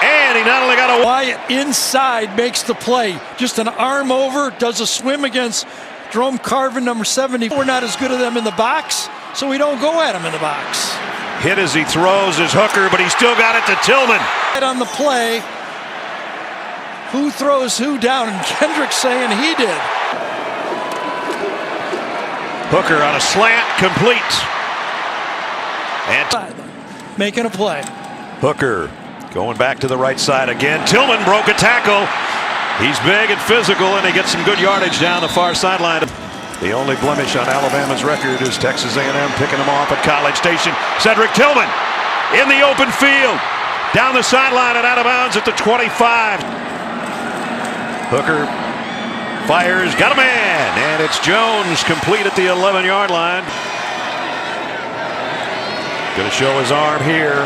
Speaker 3: And he not only got away.
Speaker 12: Wyatt inside makes the play. Just an arm over, does a swim against Jerome Carvin, number 70. We're not as good at them in the box, so we don't go at him in the box.
Speaker 3: Hit as he throws is Hooker, but he still got it to Tillman.
Speaker 12: On the play, who throws who down? And Kendrick's saying he did.
Speaker 3: Hooker on a slant, complete. And
Speaker 12: making a play.
Speaker 3: Hooker going back to the right side again. Tillman broke a tackle. He's big and physical, and he gets some good yardage down the far sideline. The only blemish on Alabama's record is Texas A&M picking them off at College Station. Cedric Tillman in the open field. Down the sideline and out of bounds at the 25. Hooker fires, got a man, and it's Jones complete at the 11-yard line. Gonna show his arm here.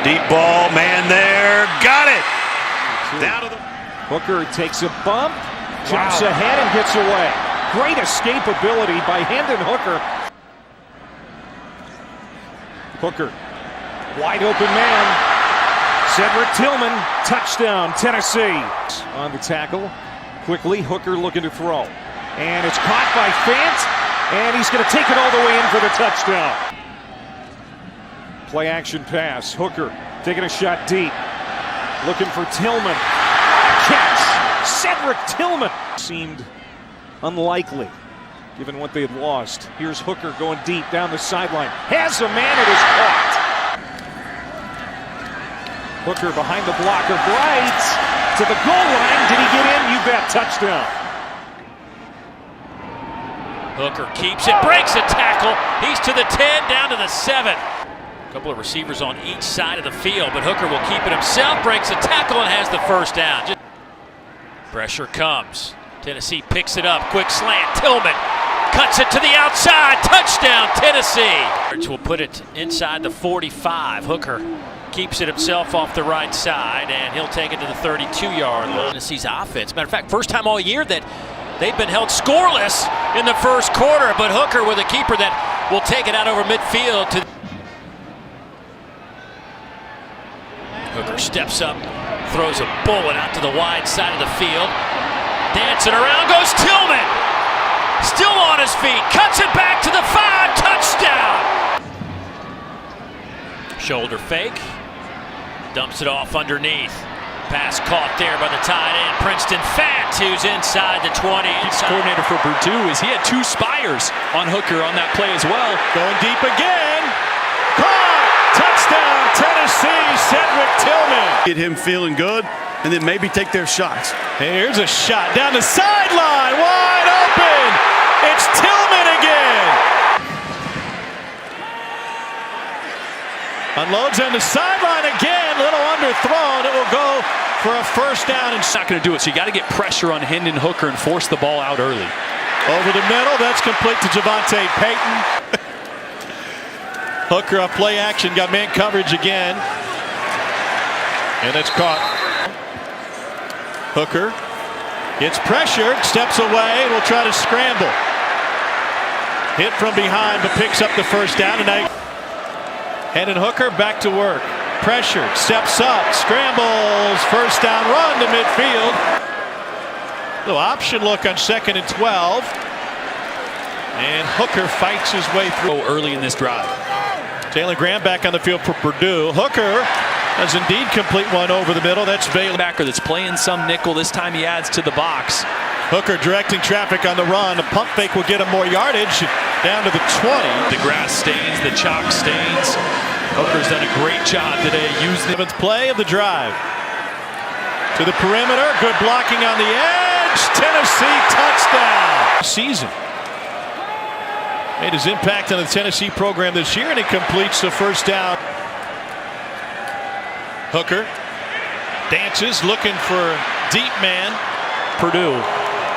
Speaker 3: Deep ball, man there, got it. Down to the
Speaker 13: Hooker takes a bump, jumps ahead and gets away. Great escapability by Hendon Hooker. Hooker, wide open man. Cedric Tillman, touchdown, Tennessee. On the tackle, quickly, Hooker looking to throw. And it's caught by Fant, and he's going to take it all the way in for the touchdown. Play action pass, Hooker taking a shot deep. Looking for Tillman. Catch, Cedric Tillman. Seemed unlikely, given what they had lost. Here's Hooker going deep down the sideline. Has a man, it is caught. Hooker behind the blocker, Bright to the goal line. Did he get in? You bet, touchdown.
Speaker 21: Hooker keeps it, breaks a tackle. He's to the 10, down to the 7. A couple of receivers on each side of the field, but Hooker will keep it himself, breaks a tackle, and has the first down. Pressure comes. Tennessee picks it up, quick slant. Tillman cuts it to the outside, touchdown Tennessee. Will put it inside the 45. Hooker keeps it himself off the right side, and he'll take it to the 32-yard line. Tennessee's offense, matter of fact, first time all year that they've been held scoreless in the first quarter, but Hooker with a keeper that will take it out over midfield. Hooker steps up, throws a bullet out to the wide side of the field. Dancing around goes Tillman. Still on his feet, cuts it back to the 5, touchdown. Shoulder fake, dumps it off underneath. Pass caught there by the tight end, Princeton Fant, who's inside the 20.
Speaker 14: Coordinator for Purdue is he had 2 spires on Hooker on that play as well. Going deep again. Caught! Touchdown, Tennessee, Cedric Tillman.
Speaker 15: Get him feeling good, and then maybe take their shots.
Speaker 14: Here's a shot down the sideline, wide open. It's Tillman again. Unloads on the sideline again, little underthrown. It will go for a first down. And it's not going to do it, so you got to get pressure on Hendon Hooker and force the ball out early.
Speaker 22: Over the middle, that's complete to Javonte Payton. Hooker off play action, got man coverage again. And it's caught. Hooker gets pressured, steps away, will try to scramble. Hit from behind, but picks up the first down. And Hendon Hooker back to work. Pressured, steps up, scrambles, first down run to midfield. Little option look on 2nd and 12. And Hooker fights his way through
Speaker 14: early in this drive.
Speaker 22: Jalen Graham back on the field for Purdue. Hooker does indeed complete one over the middle. That's Baylor.
Speaker 14: Backer that's playing some nickel. This time he adds to the box.
Speaker 22: Hooker directing traffic on the run. A pump fake will get him more yardage down to the 20.
Speaker 14: The grass stains, the chalk stains. Hooker's done a great job today using the
Speaker 22: 7th play of the drive. To the perimeter. Good blocking on the edge. Tennessee touchdown. Season. Made his impact on the Tennessee program this year, and he completes the first down. Hooker dances, looking for deep man.
Speaker 14: Purdue.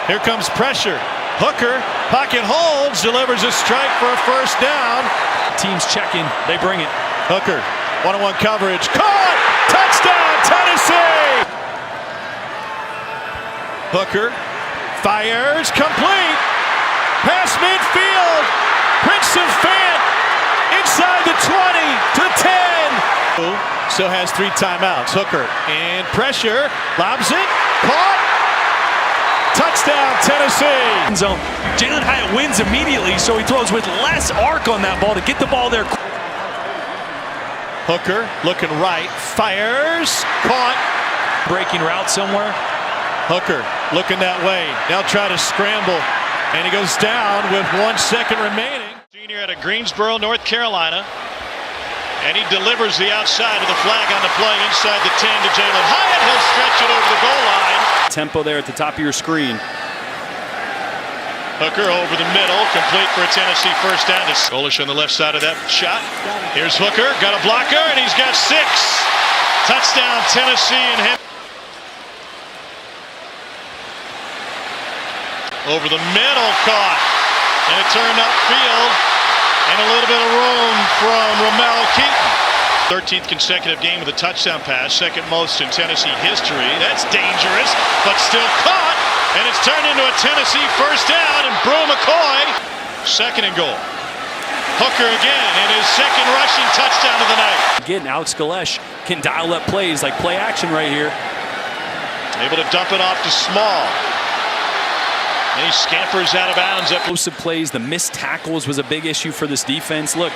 Speaker 22: Here comes pressure. Hooker, pocket holds, delivers a strike for a first down.
Speaker 14: Team's checking, they bring it.
Speaker 22: Hooker, one-on-one coverage, caught! Touchdown, Tennessee! Hooker fires, complete, past midfield. Princeton Fant inside the 20 to the 10. Still has 3 timeouts. Hooker and pressure, lobs it, caught. Touchdown, Tennessee.
Speaker 14: Zone. Jalen Hyatt wins immediately, so he throws with less arc on that ball to get the ball there.
Speaker 22: Hooker looking right, fires, caught.
Speaker 14: Breaking route somewhere.
Speaker 22: Hooker looking that way. Now try to scramble, and he goes down with 1 second remaining.
Speaker 11: Senior out of Greensboro, North Carolina. And he delivers the outside of the flag on the play inside the 10 to Jalen Hyatt. He'll stretch it over the goal line.
Speaker 14: Tempo there at the top of your screen.
Speaker 11: Hooker over the middle, complete for a Tennessee first down. Golish on the left side of that shot. Here's Hooker, got a blocker, and he's got 6. Touchdown, Tennessee, and Hendon. Over the middle, caught. And it turned upfield. And a little bit of room from Ramel Keaton. 13th consecutive game with a touchdown pass, second most in Tennessee history. That's dangerous, but still caught. And it's turned into a Tennessee first down. And Brew McCoy, 2nd and goal. Hooker again, and his 2nd rushing touchdown of the night.
Speaker 14: Again, Alex Galesh can dial up plays like play action right here.
Speaker 11: Able to dump it off to Small. And he scampers out of bounds.
Speaker 14: Explosive plays, the missed tackles was a big issue for this defense. Look,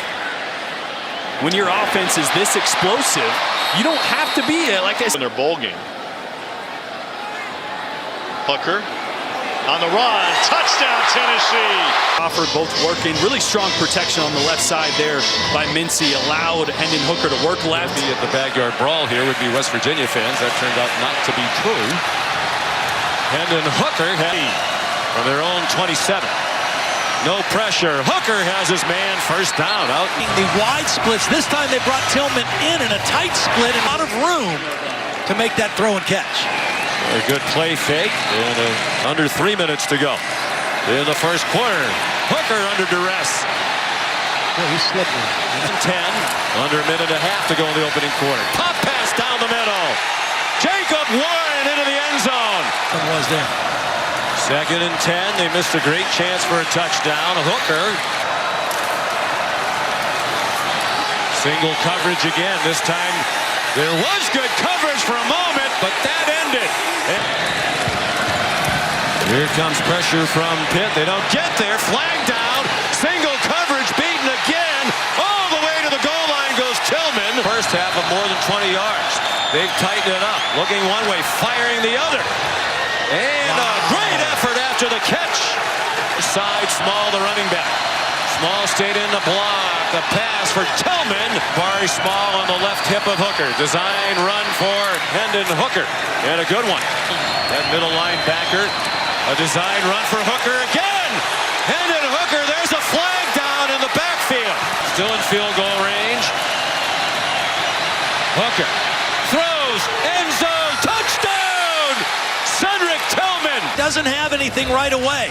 Speaker 14: when your offense is this explosive, you don't have to be like I said.
Speaker 11: In their bowl game. Hooker on the run, touchdown Tennessee.
Speaker 14: Offered both working, really strong protection on the left side there by Mincy. Allowed Hendon Hooker to work left.
Speaker 6: At the backyard brawl here would be West Virginia fans. That turned out not to be true. Hendon Hooker from their own 27. No pressure. Hooker has his man first down out.
Speaker 7: The wide splits. This time they brought Tillman in a tight split and out of room to make that throw and catch.
Speaker 6: A good play fake. And under 3 minutes to go in the first quarter. Hooker under duress.
Speaker 7: Oh, he's slippery.
Speaker 6: 10. Under a minute and a half to go in the opening quarter. Pop pass down the middle. Jacob Warren into the end zone.
Speaker 7: What was there?
Speaker 6: 2nd and 10. They missed a great chance for a touchdown. Hooker. Single coverage again. This time there was good coverage for a moment, but that ended. Here comes pressure from Pitt. They don't get there. Flag down. Single coverage beaten again. All the way to the goal line goes Tillman. First half of more than 20 yards. They've tightened it up. Looking one way, firing the other. And a great effort after the catch. Side Small, the running back. Small stayed in the block. The pass for Tillman. Barry Small on the left hip of Hooker. Design run for Hendon Hooker. And a good one. That middle linebacker. A design run for Hooker again. Hendon Hooker. There's a flag down in the backfield. Still in field goal range. Hooker throws. End zone. Touchdown. Cedric Tillman.
Speaker 7: Doesn't have anything right away.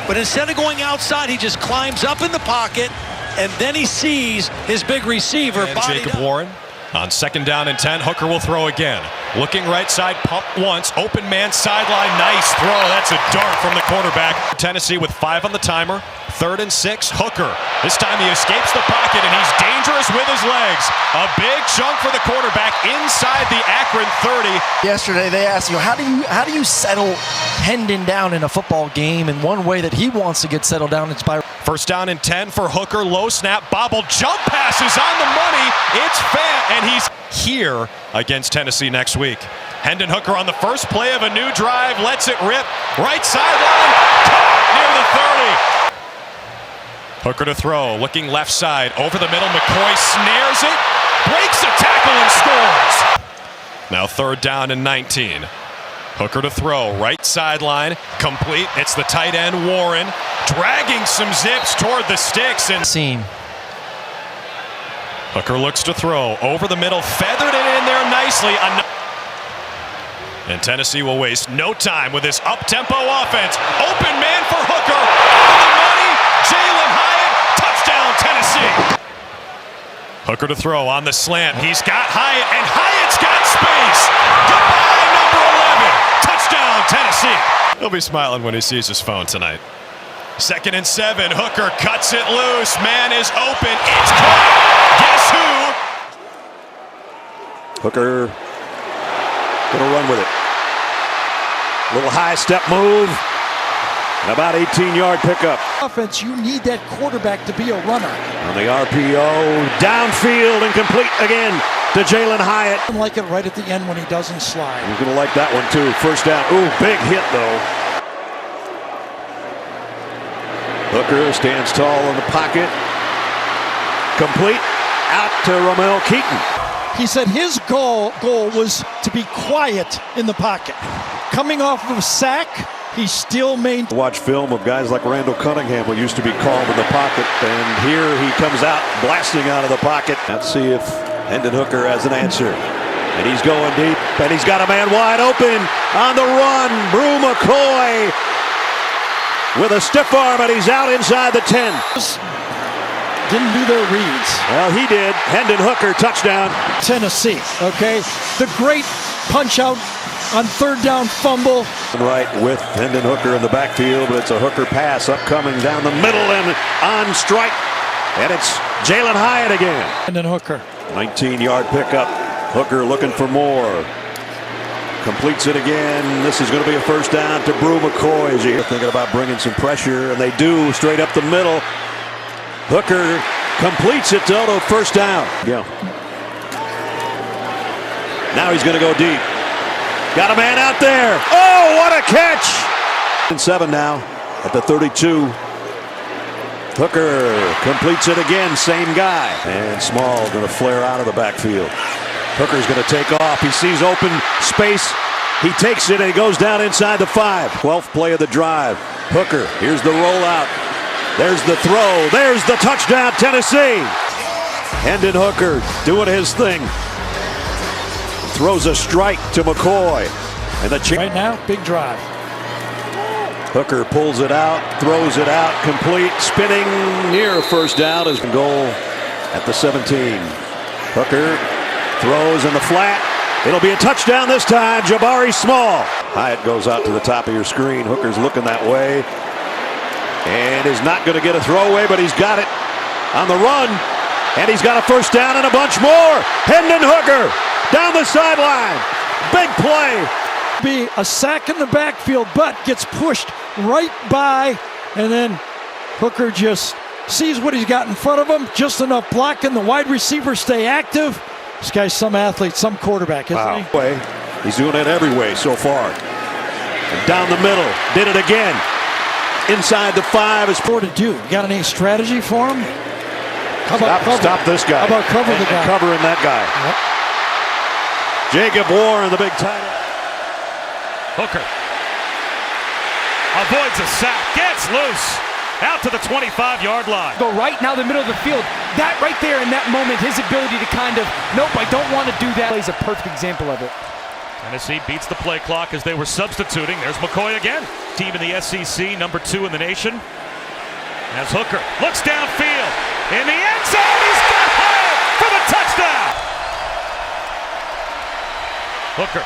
Speaker 6: But instead of going outside, he just climbs up in the pocket, and then he sees his big receiver.
Speaker 8: And Jacob Warren on 2nd down and 10. Hooker will throw again. Looking right side, pump once. Open man sideline. Nice throw. That's a dart from the quarterback. Tennessee with 5 on the timer. 3rd and 6. Hooker. This time he escapes the pocket, and he's dangerous with his legs. A big chunk for the quarterback inside the Akron 30.
Speaker 7: Yesterday they asked you, how do you settle Hendon down in a football game? And one way that he wants to get settled down is by
Speaker 8: 1st down and 10 for Hooker. Low snap, bobble, jump passes on the money. It's Fant, and he's here against Tennessee next week. Hendon Hooker on the first play of a new drive, lets it rip. Right sideline, caught near the 30. Hooker to throw, looking left side, over the middle. McCoy snares it, breaks a tackle and scores. Now 3rd down and 19. Hooker to throw, right sideline, complete. It's the tight end Warren, dragging some zips toward the sticks and
Speaker 7: scene.
Speaker 8: Hooker looks to throw, over the middle, feathered it in there nicely. And Tennessee will waste no time with this up-tempo offense. Open man for Hooker, on the money, Jalen Hyatt, touchdown Tennessee. Hooker to throw on the slant, he's got Hyatt, and Hyatt's got space. Goodbye, number 11, touchdown Tennessee. He'll be smiling when he sees his phone tonight. 2nd and 7, Hooker cuts it loose, man is open, it's caught. Guess who?
Speaker 3: Hooker gonna run with it. Little high step move. And about 18-yard pickup.
Speaker 12: Offense, you need that quarterback to be a runner.
Speaker 3: On the RPO, downfield and complete again to Jalen Hyatt.
Speaker 12: I like it right at the end when he doesn't slide.
Speaker 3: He's gonna like that one too. 1st down. Ooh, big hit though. Hooker stands tall in the pocket. Complete out to Romel Keaton.
Speaker 12: He said his goal was to be quiet in the pocket. Coming off of a sack, he still maintained.
Speaker 3: Watch film of guys like Randall Cunningham, who used to be calm in the pocket, and here he comes out blasting out of the pocket. Let's see if Hendon Hooker has an answer. And he's going deep, and he's got a man wide open on the run. Brew McCoy with a stiff arm, and he's out inside the 10.
Speaker 12: Didn't do their reads.
Speaker 3: Well, he did. Hendon Hooker, touchdown.
Speaker 12: Tennessee, okay? The great punch out on 3rd down fumble.
Speaker 3: Right with Hendon Hooker in the backfield, but it's a Hooker pass upcoming down the middle and on strike. And it's Jalen Hyatt again.
Speaker 12: Hendon Hooker.
Speaker 3: 19-yard pickup. Hooker looking for more. Completes it again. This is going to be a 1st down to Brew McCoy. As you're thinking about bringing some pressure, and they do straight up the middle. Hooker completes it to 1st down. Yeah. Now he's going to go deep. Got a man out there. Oh, what a catch! And 7 now at the 32. Hooker completes it again. Same guy. And Small going to flare out of the backfield. Hooker's going to take off. He sees open space. He takes it and he goes down inside the 5. 12th play of the drive. Hooker, here's the rollout. There's the throw. There's the touchdown, Tennessee. Hendon Hooker doing his thing. Throws a strike to McCoy. And the
Speaker 12: right now, big drive.
Speaker 3: Hooker pulls it out, throws it out, complete, spinning near 1st down as goal at the 17. Hooker throws in the flat. It'll be a touchdown this time, Jabari Small. Hyatt goes out to the top of your screen. Hooker's looking that way. And is not going to get a throwaway, but he's got it on the run. And he's got a 1st down and a bunch more. Hendon Hooker down the sideline. Big play.
Speaker 12: Be a sack in the backfield, but gets pushed right by. And then Hooker just sees what he's got in front of him. Just enough blocking. The wide receivers stay active. This guy's some athlete, some quarterback, isn't he?
Speaker 3: He's doing it every way so far. And down the middle. Did it again. Inside the 5 is
Speaker 12: more to do. You got any strategy for him? How about
Speaker 3: stop this guy.
Speaker 12: How about cover the guy?
Speaker 3: Covering that guy.
Speaker 12: Yep.
Speaker 3: Jacob Warren, the big tight end.
Speaker 11: Hooker avoids a sack, gets loose, out to the 25-yard line.
Speaker 16: Go right now the middle of the field. That right there in that moment, his ability to kind of, nope, I don't want to do that. Plays a perfect example of it.
Speaker 11: Tennessee beats the play clock as they were substituting. There's McCoy again. Team in the SEC, number 2 in the nation. As Hooker looks downfield. In the end zone, he's got Hyatt for the touchdown. Hooker.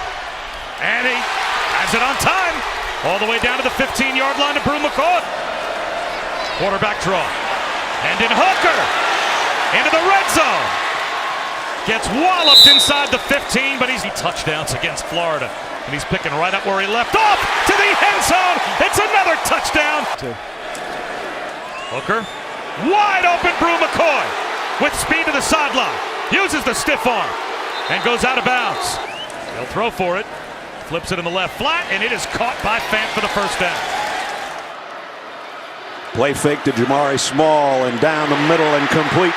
Speaker 11: And he has it on time. All the way down to the 15-yard line to Brew McCoy. Quarterback draw. Hendon Hooker into the red zone. Gets walloped inside the 15, but he's touchdowns against Florida. And he's picking right up where he left off to the end zone. It's another touchdown. Hooker, wide open Brew McCoy with speed to the sideline. Uses the stiff arm and goes out of bounds. He'll throw for it. Flips it in the left flat, and it is caught by Fant for the first down.
Speaker 3: Play fake to Jamari Small and down the middle and complete.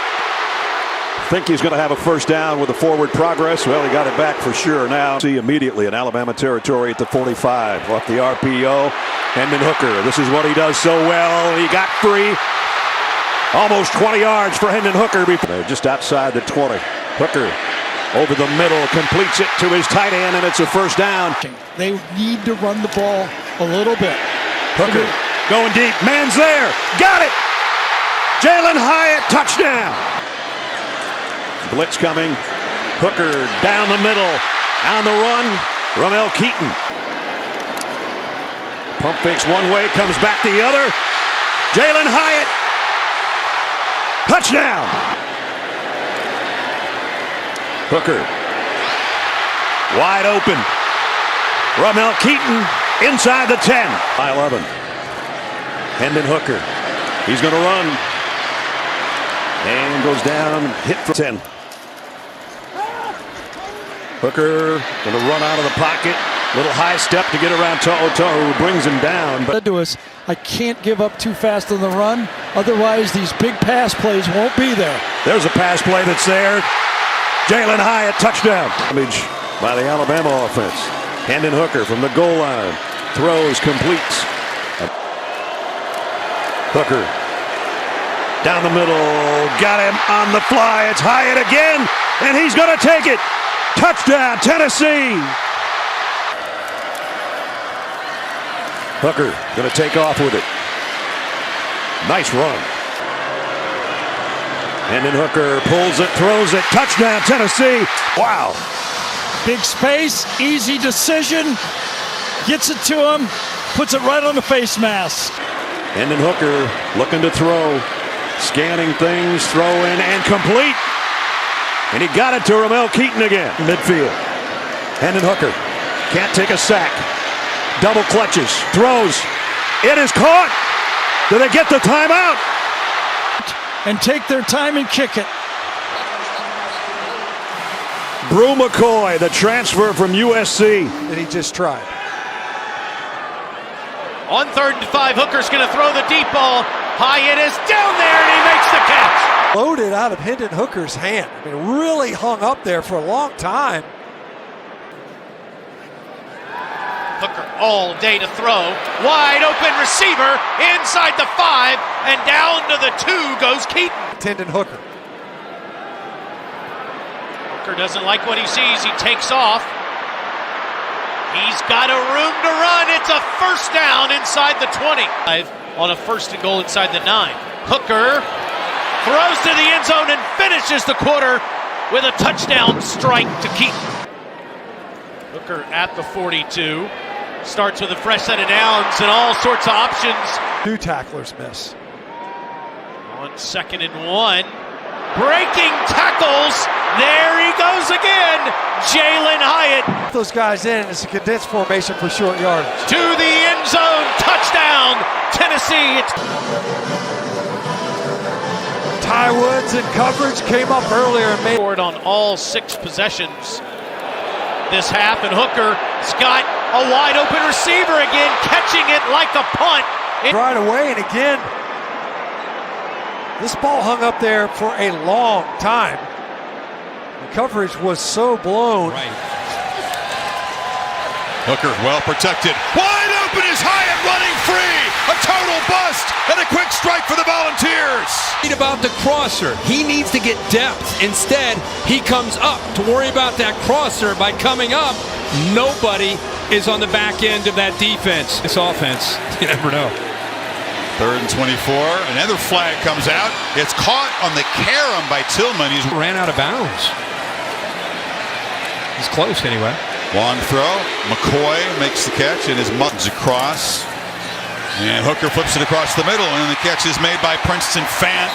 Speaker 3: Think he's going to have a first down with the forward progress. Well, he got it back for sure now. See immediately in Alabama territory at the 45 off the RPO. Hendon Hooker, this is what he does so well. He got free. Almost 20 yards for Hendon Hooker. They're just outside the 20. Hooker over the middle, completes it to his tight end, and it's a first down.
Speaker 12: They need to run the ball a little bit.
Speaker 3: Hooker going deep. Man's there. Got it. Jalen Hyatt, touchdown. Blitz coming. Hooker down the middle. On the run, Ramel Keaton. Pump fakes one way, comes back the other. Jalen Hyatt. Touchdown. Hooker. Wide open. Ramel Keaton inside the 10. By 11. Hendon Hooker. He's going to run. And goes down, hit for 10. Hooker going to run out of the pocket. Little high step to get around To'o, who brings him down.
Speaker 12: But to us, I can't give up too fast on the run. Otherwise, these big pass plays won't be there.
Speaker 3: There's a pass play that's there. Jalen Hyatt, touchdown. Damage by the Alabama offense. Hendon Hooker from the goal line. Throws, completes. Hooker down the middle. Got him on the fly. It's Hyatt again, and he's going to take it. Touchdown, Tennessee. Hooker going to take off with it. Nice run. Hendon Hooker pulls it, throws it. Touchdown, Tennessee. Wow.
Speaker 12: Big space, easy decision. Gets it to him, puts it right on the face mask.
Speaker 3: Hendon Hooker looking to throw. Scanning things, throwing, and complete. And he got it to Ramel Keaton again. Midfield. Hendon Hooker can't take a sack. Double clutches, throws. It is caught. Do they get the timeout?
Speaker 12: And take their time and kick it.
Speaker 3: Brew McCoy, the transfer from USC.
Speaker 2: And he just tried.
Speaker 4: On 3rd and 5, Hooker's going to throw the deep ball. Hyatt is down there, and he makes the catch.
Speaker 2: Loaded out of Hendon Hooker's hand. I mean, really hung up there for a long time.
Speaker 4: Hooker all day to throw. Wide open receiver inside the 5, and down to the 2 goes Keaton.
Speaker 2: Hendon Hooker.
Speaker 4: Hooker doesn't like what he sees. He takes off. He's got a room to run. It's a first down inside the 20. On a 1st and goal inside the 9. Hooker throws to the end zone and finishes the quarter with a touchdown strike to Keaton. Hooker at the 42. Starts with a fresh set of downs and all sorts of options.
Speaker 2: 2 tacklers miss.
Speaker 4: On 2nd and 1. Breaking tackles. There he goes again. Jalen Hyatt.
Speaker 2: Those guys in. It's a condensed formation for short yardage.
Speaker 4: To the end zone. Touchdown. Tennessee.
Speaker 2: Ty Woods in coverage came up earlier and made
Speaker 4: forward on all 6 possessions this half, and Hooker's got a wide open receiver again, catching it like a punt.
Speaker 2: Right away, and again, this ball hung up there for a long time. The coverage was so blown.
Speaker 8: Right. Hooker well protected. Wide open is Hyatt running free. A total bust.
Speaker 6: and a quick strike for the Volunteers.
Speaker 1: About the crosser, he needs to get depth. Instead, he comes up to worry about that crosser. By coming up, nobody is on the back end of that defense. This offense, you never know.
Speaker 6: 3rd and 24. Another flag comes out. It's caught on the carom by Tillman. He's
Speaker 1: ran out of bounds. He's close anyway.
Speaker 6: Long throw. McCoy makes the catch and his muttons across. And Hooker flips it across the middle, and the catch is made by Princeton Fant.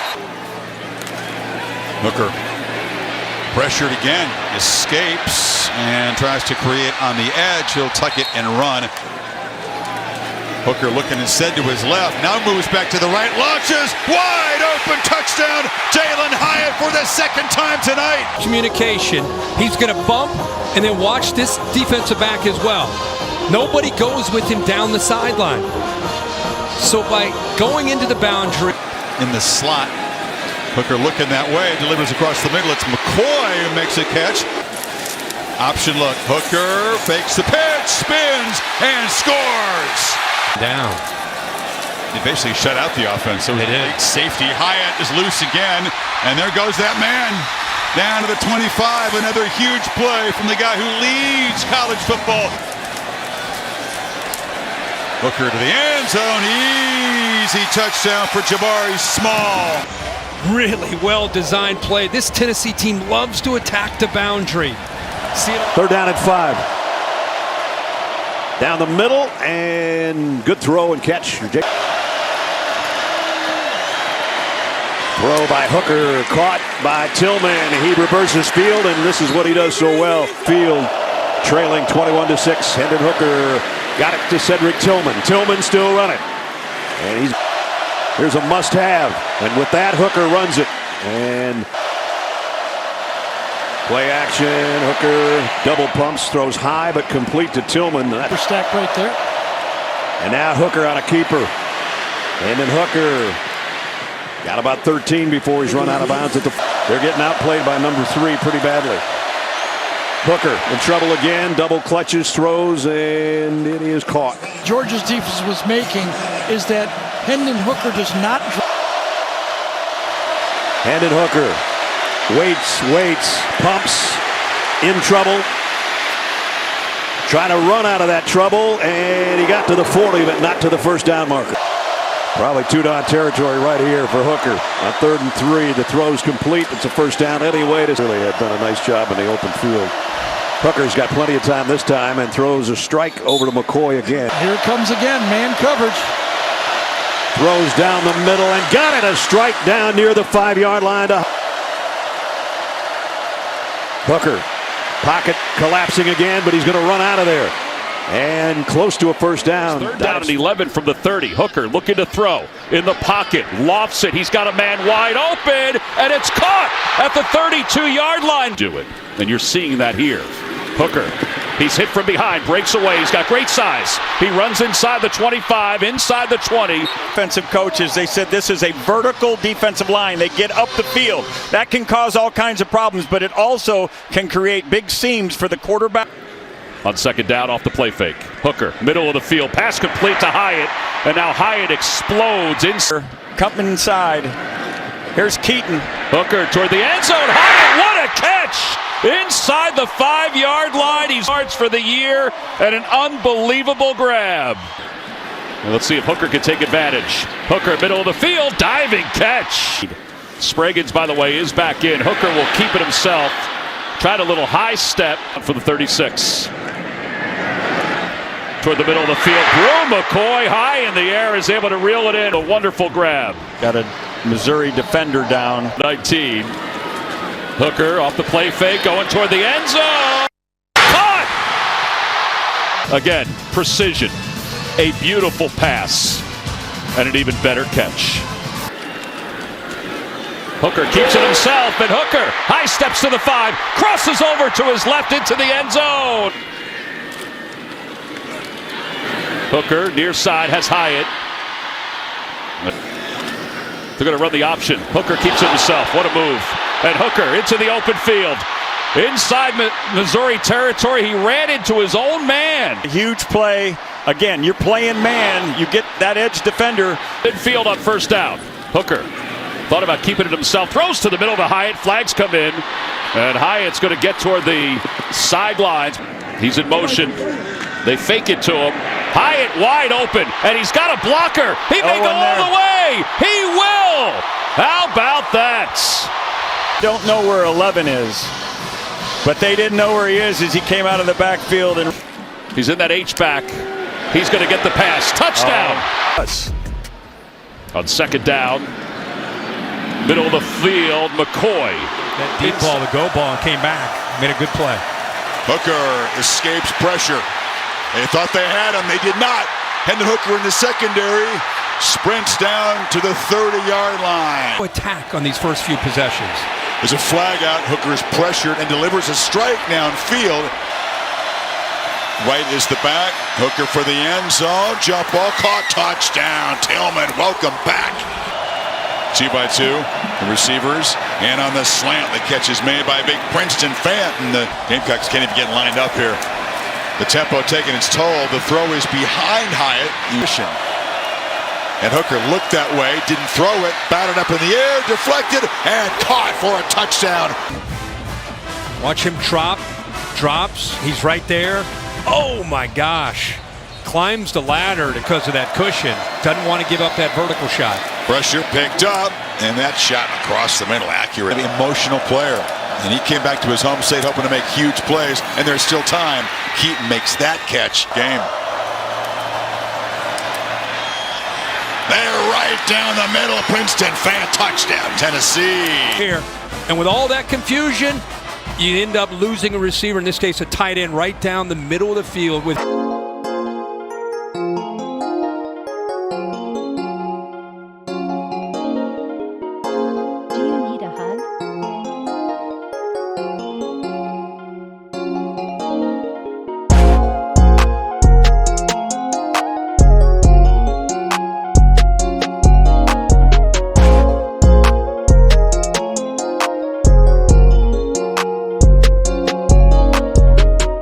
Speaker 6: Hooker pressured again, escapes, and tries to create on the edge. He'll tuck it and run. Hooker looking instead to his left, now moves back to the right, launches, wide open, touchdown, Jalen Hyatt for the 2nd time tonight.
Speaker 1: Communication, he's going to bump and then watch this defensive back as well. Nobody goes with him down the sideline. So by going into the boundary.
Speaker 6: In the slot, Hooker looking that way, delivers across the middle. It's McCoy who makes a catch. Option look, Hooker fakes the pitch, spins, and scores.
Speaker 1: Down.
Speaker 6: They basically shut out the offense. So
Speaker 1: they did.
Speaker 6: Safety, Hyatt is loose again, and there goes that man. Down to the 25, another huge play from the guy who leads college football. Hooker to the end zone, easy touchdown for Jabari Small.
Speaker 1: Really well-designed play. This Tennessee team loves to attack the boundary. See it.
Speaker 3: 3rd down and 5. Down the middle, and good throw and catch. Throw by Hooker, caught by Tillman. He reverses field, and this is what he does so well. Field trailing 21-6. Hendon Hooker got it to Cedric Tillman. Tillman still running. And here's a must-have. And with that, Hooker runs it. And play action. Hooker double pumps, throws high but complete to Tillman.
Speaker 12: That's stack right there.
Speaker 3: And now Hooker on a keeper. Hendon Hooker got about 13 before he's run out of bounds. They're getting outplayed by number 3 pretty badly. Hooker in trouble again, double clutches, throws, and it is caught.
Speaker 12: Georgia's defense was making is that Hendon Hooker does not.
Speaker 3: Hendon Hooker waits, pumps, in trouble. Trying to run out of that trouble, and he got to the 40, but not to the 1st down marker. Probably 2-down territory right here for Hooker. On 3rd and 3, the throw's complete. It's a 1st down anyway. Really had done a nice job in the open field. Hooker's got plenty of time this time and throws a strike over to McCoy again.
Speaker 12: Here it comes again, man coverage.
Speaker 3: Throws down the middle and got it. A strike down near the 5-yard line to Hooker. Pocket collapsing again, but he's going to run out of there. And close to a 1st down.
Speaker 14: 3rd down and 11 from the 30. Hooker looking to throw in the pocket, lofts it. He's got a man wide open, and it's caught at the 32-yard line. Do it, and you're seeing that here. Hooker, he's hit from behind, breaks away. He's got great size. He runs inside the 25, inside the 20.
Speaker 5: Defensive coaches, they said this is a vertical defensive line. They get up the field. That can cause all kinds of problems, but it also can create big seams for the quarterback.
Speaker 14: On 2nd down off the play fake. Hooker, middle of the field, pass complete to Hyatt, and now Hyatt explodes
Speaker 5: coming inside. Here's Keaton.
Speaker 14: Hooker toward the end zone. Hyatt, what a catch! Inside the 5-yard line. He's yards for the year, and an unbelievable grab. Well, let's see if Hooker can take advantage. Hooker, middle of the field, diving catch. Spraggins, by the way, is back in. Hooker will keep it himself. Tried a little high step for the 36. Toward the middle of the field. Brew McCoy high in the air is able to reel it in. A wonderful grab.
Speaker 5: Got a Missouri defender down.
Speaker 14: 19. Hooker off the play fake going toward the end zone. Caught! Again, precision. A beautiful pass. And an even better catch. Hooker keeps it himself, and Hooker high steps to the 5, crosses over to his left into the end zone. Hooker near side has Hyatt. They're going to run the option. Hooker keeps it himself. What a move. And Hooker into the open field. Inside Missouri territory, he ran into his own man.
Speaker 5: A huge play Again, you're playing man. You get that edge defender.
Speaker 14: Midfield on first down. Hooker thought about keeping it himself. Throws to the middle to Hyatt. Flags come in. And Hyatt's going to get toward the sidelines. He's in motion. They fake it to him. Hyatt wide open. And he's got a blocker. He may go all the way. He will. How about that?
Speaker 5: Don't know where 11 is. But they didn't know where he is as he came out of the backfield. And
Speaker 14: he's in that H-back. He's going to get the pass. Touchdown. On second down. Middle of the field, McCoy.
Speaker 1: That deep ball, the go ball, and came back. Made a good play.
Speaker 24: Hooker escapes pressure. They thought they had him. They did not. Hendon Hooker in the secondary sprints down to the 30-yard line.
Speaker 1: Attack on these first few possessions.
Speaker 24: There's a flag out. Hooker is pressured and delivers a strike downfield. White is the back. Hooker for the end zone. Jump ball caught. Touchdown. Tillman, welcome back. 2-by-2. The receivers. And on the slant, the catch is made by a big Princeton fan. And the Gamecocks can't even get lined up here. The tempo taking its toll. The throw is behind Hyatt. And Hooker looked that way. Didn't throw it. Batted up in the air. Deflected. And caught for a touchdown.
Speaker 1: Watch him drop. Drops. He's right there. Oh my gosh. Climbs the ladder because of that cushion. Doesn't want to give up that vertical shot.
Speaker 24: Pressure picked up, and that shot across the middle, accurate. Emotional player. And he came back to his home state hoping to make huge plays, and there's still time. Keaton makes that catch. Game. They're right down the middle. Princeton fan touchdown, Tennessee.
Speaker 1: Here. And with all that confusion, you end up losing a receiver, in this case a tight end, right down the middle of the field with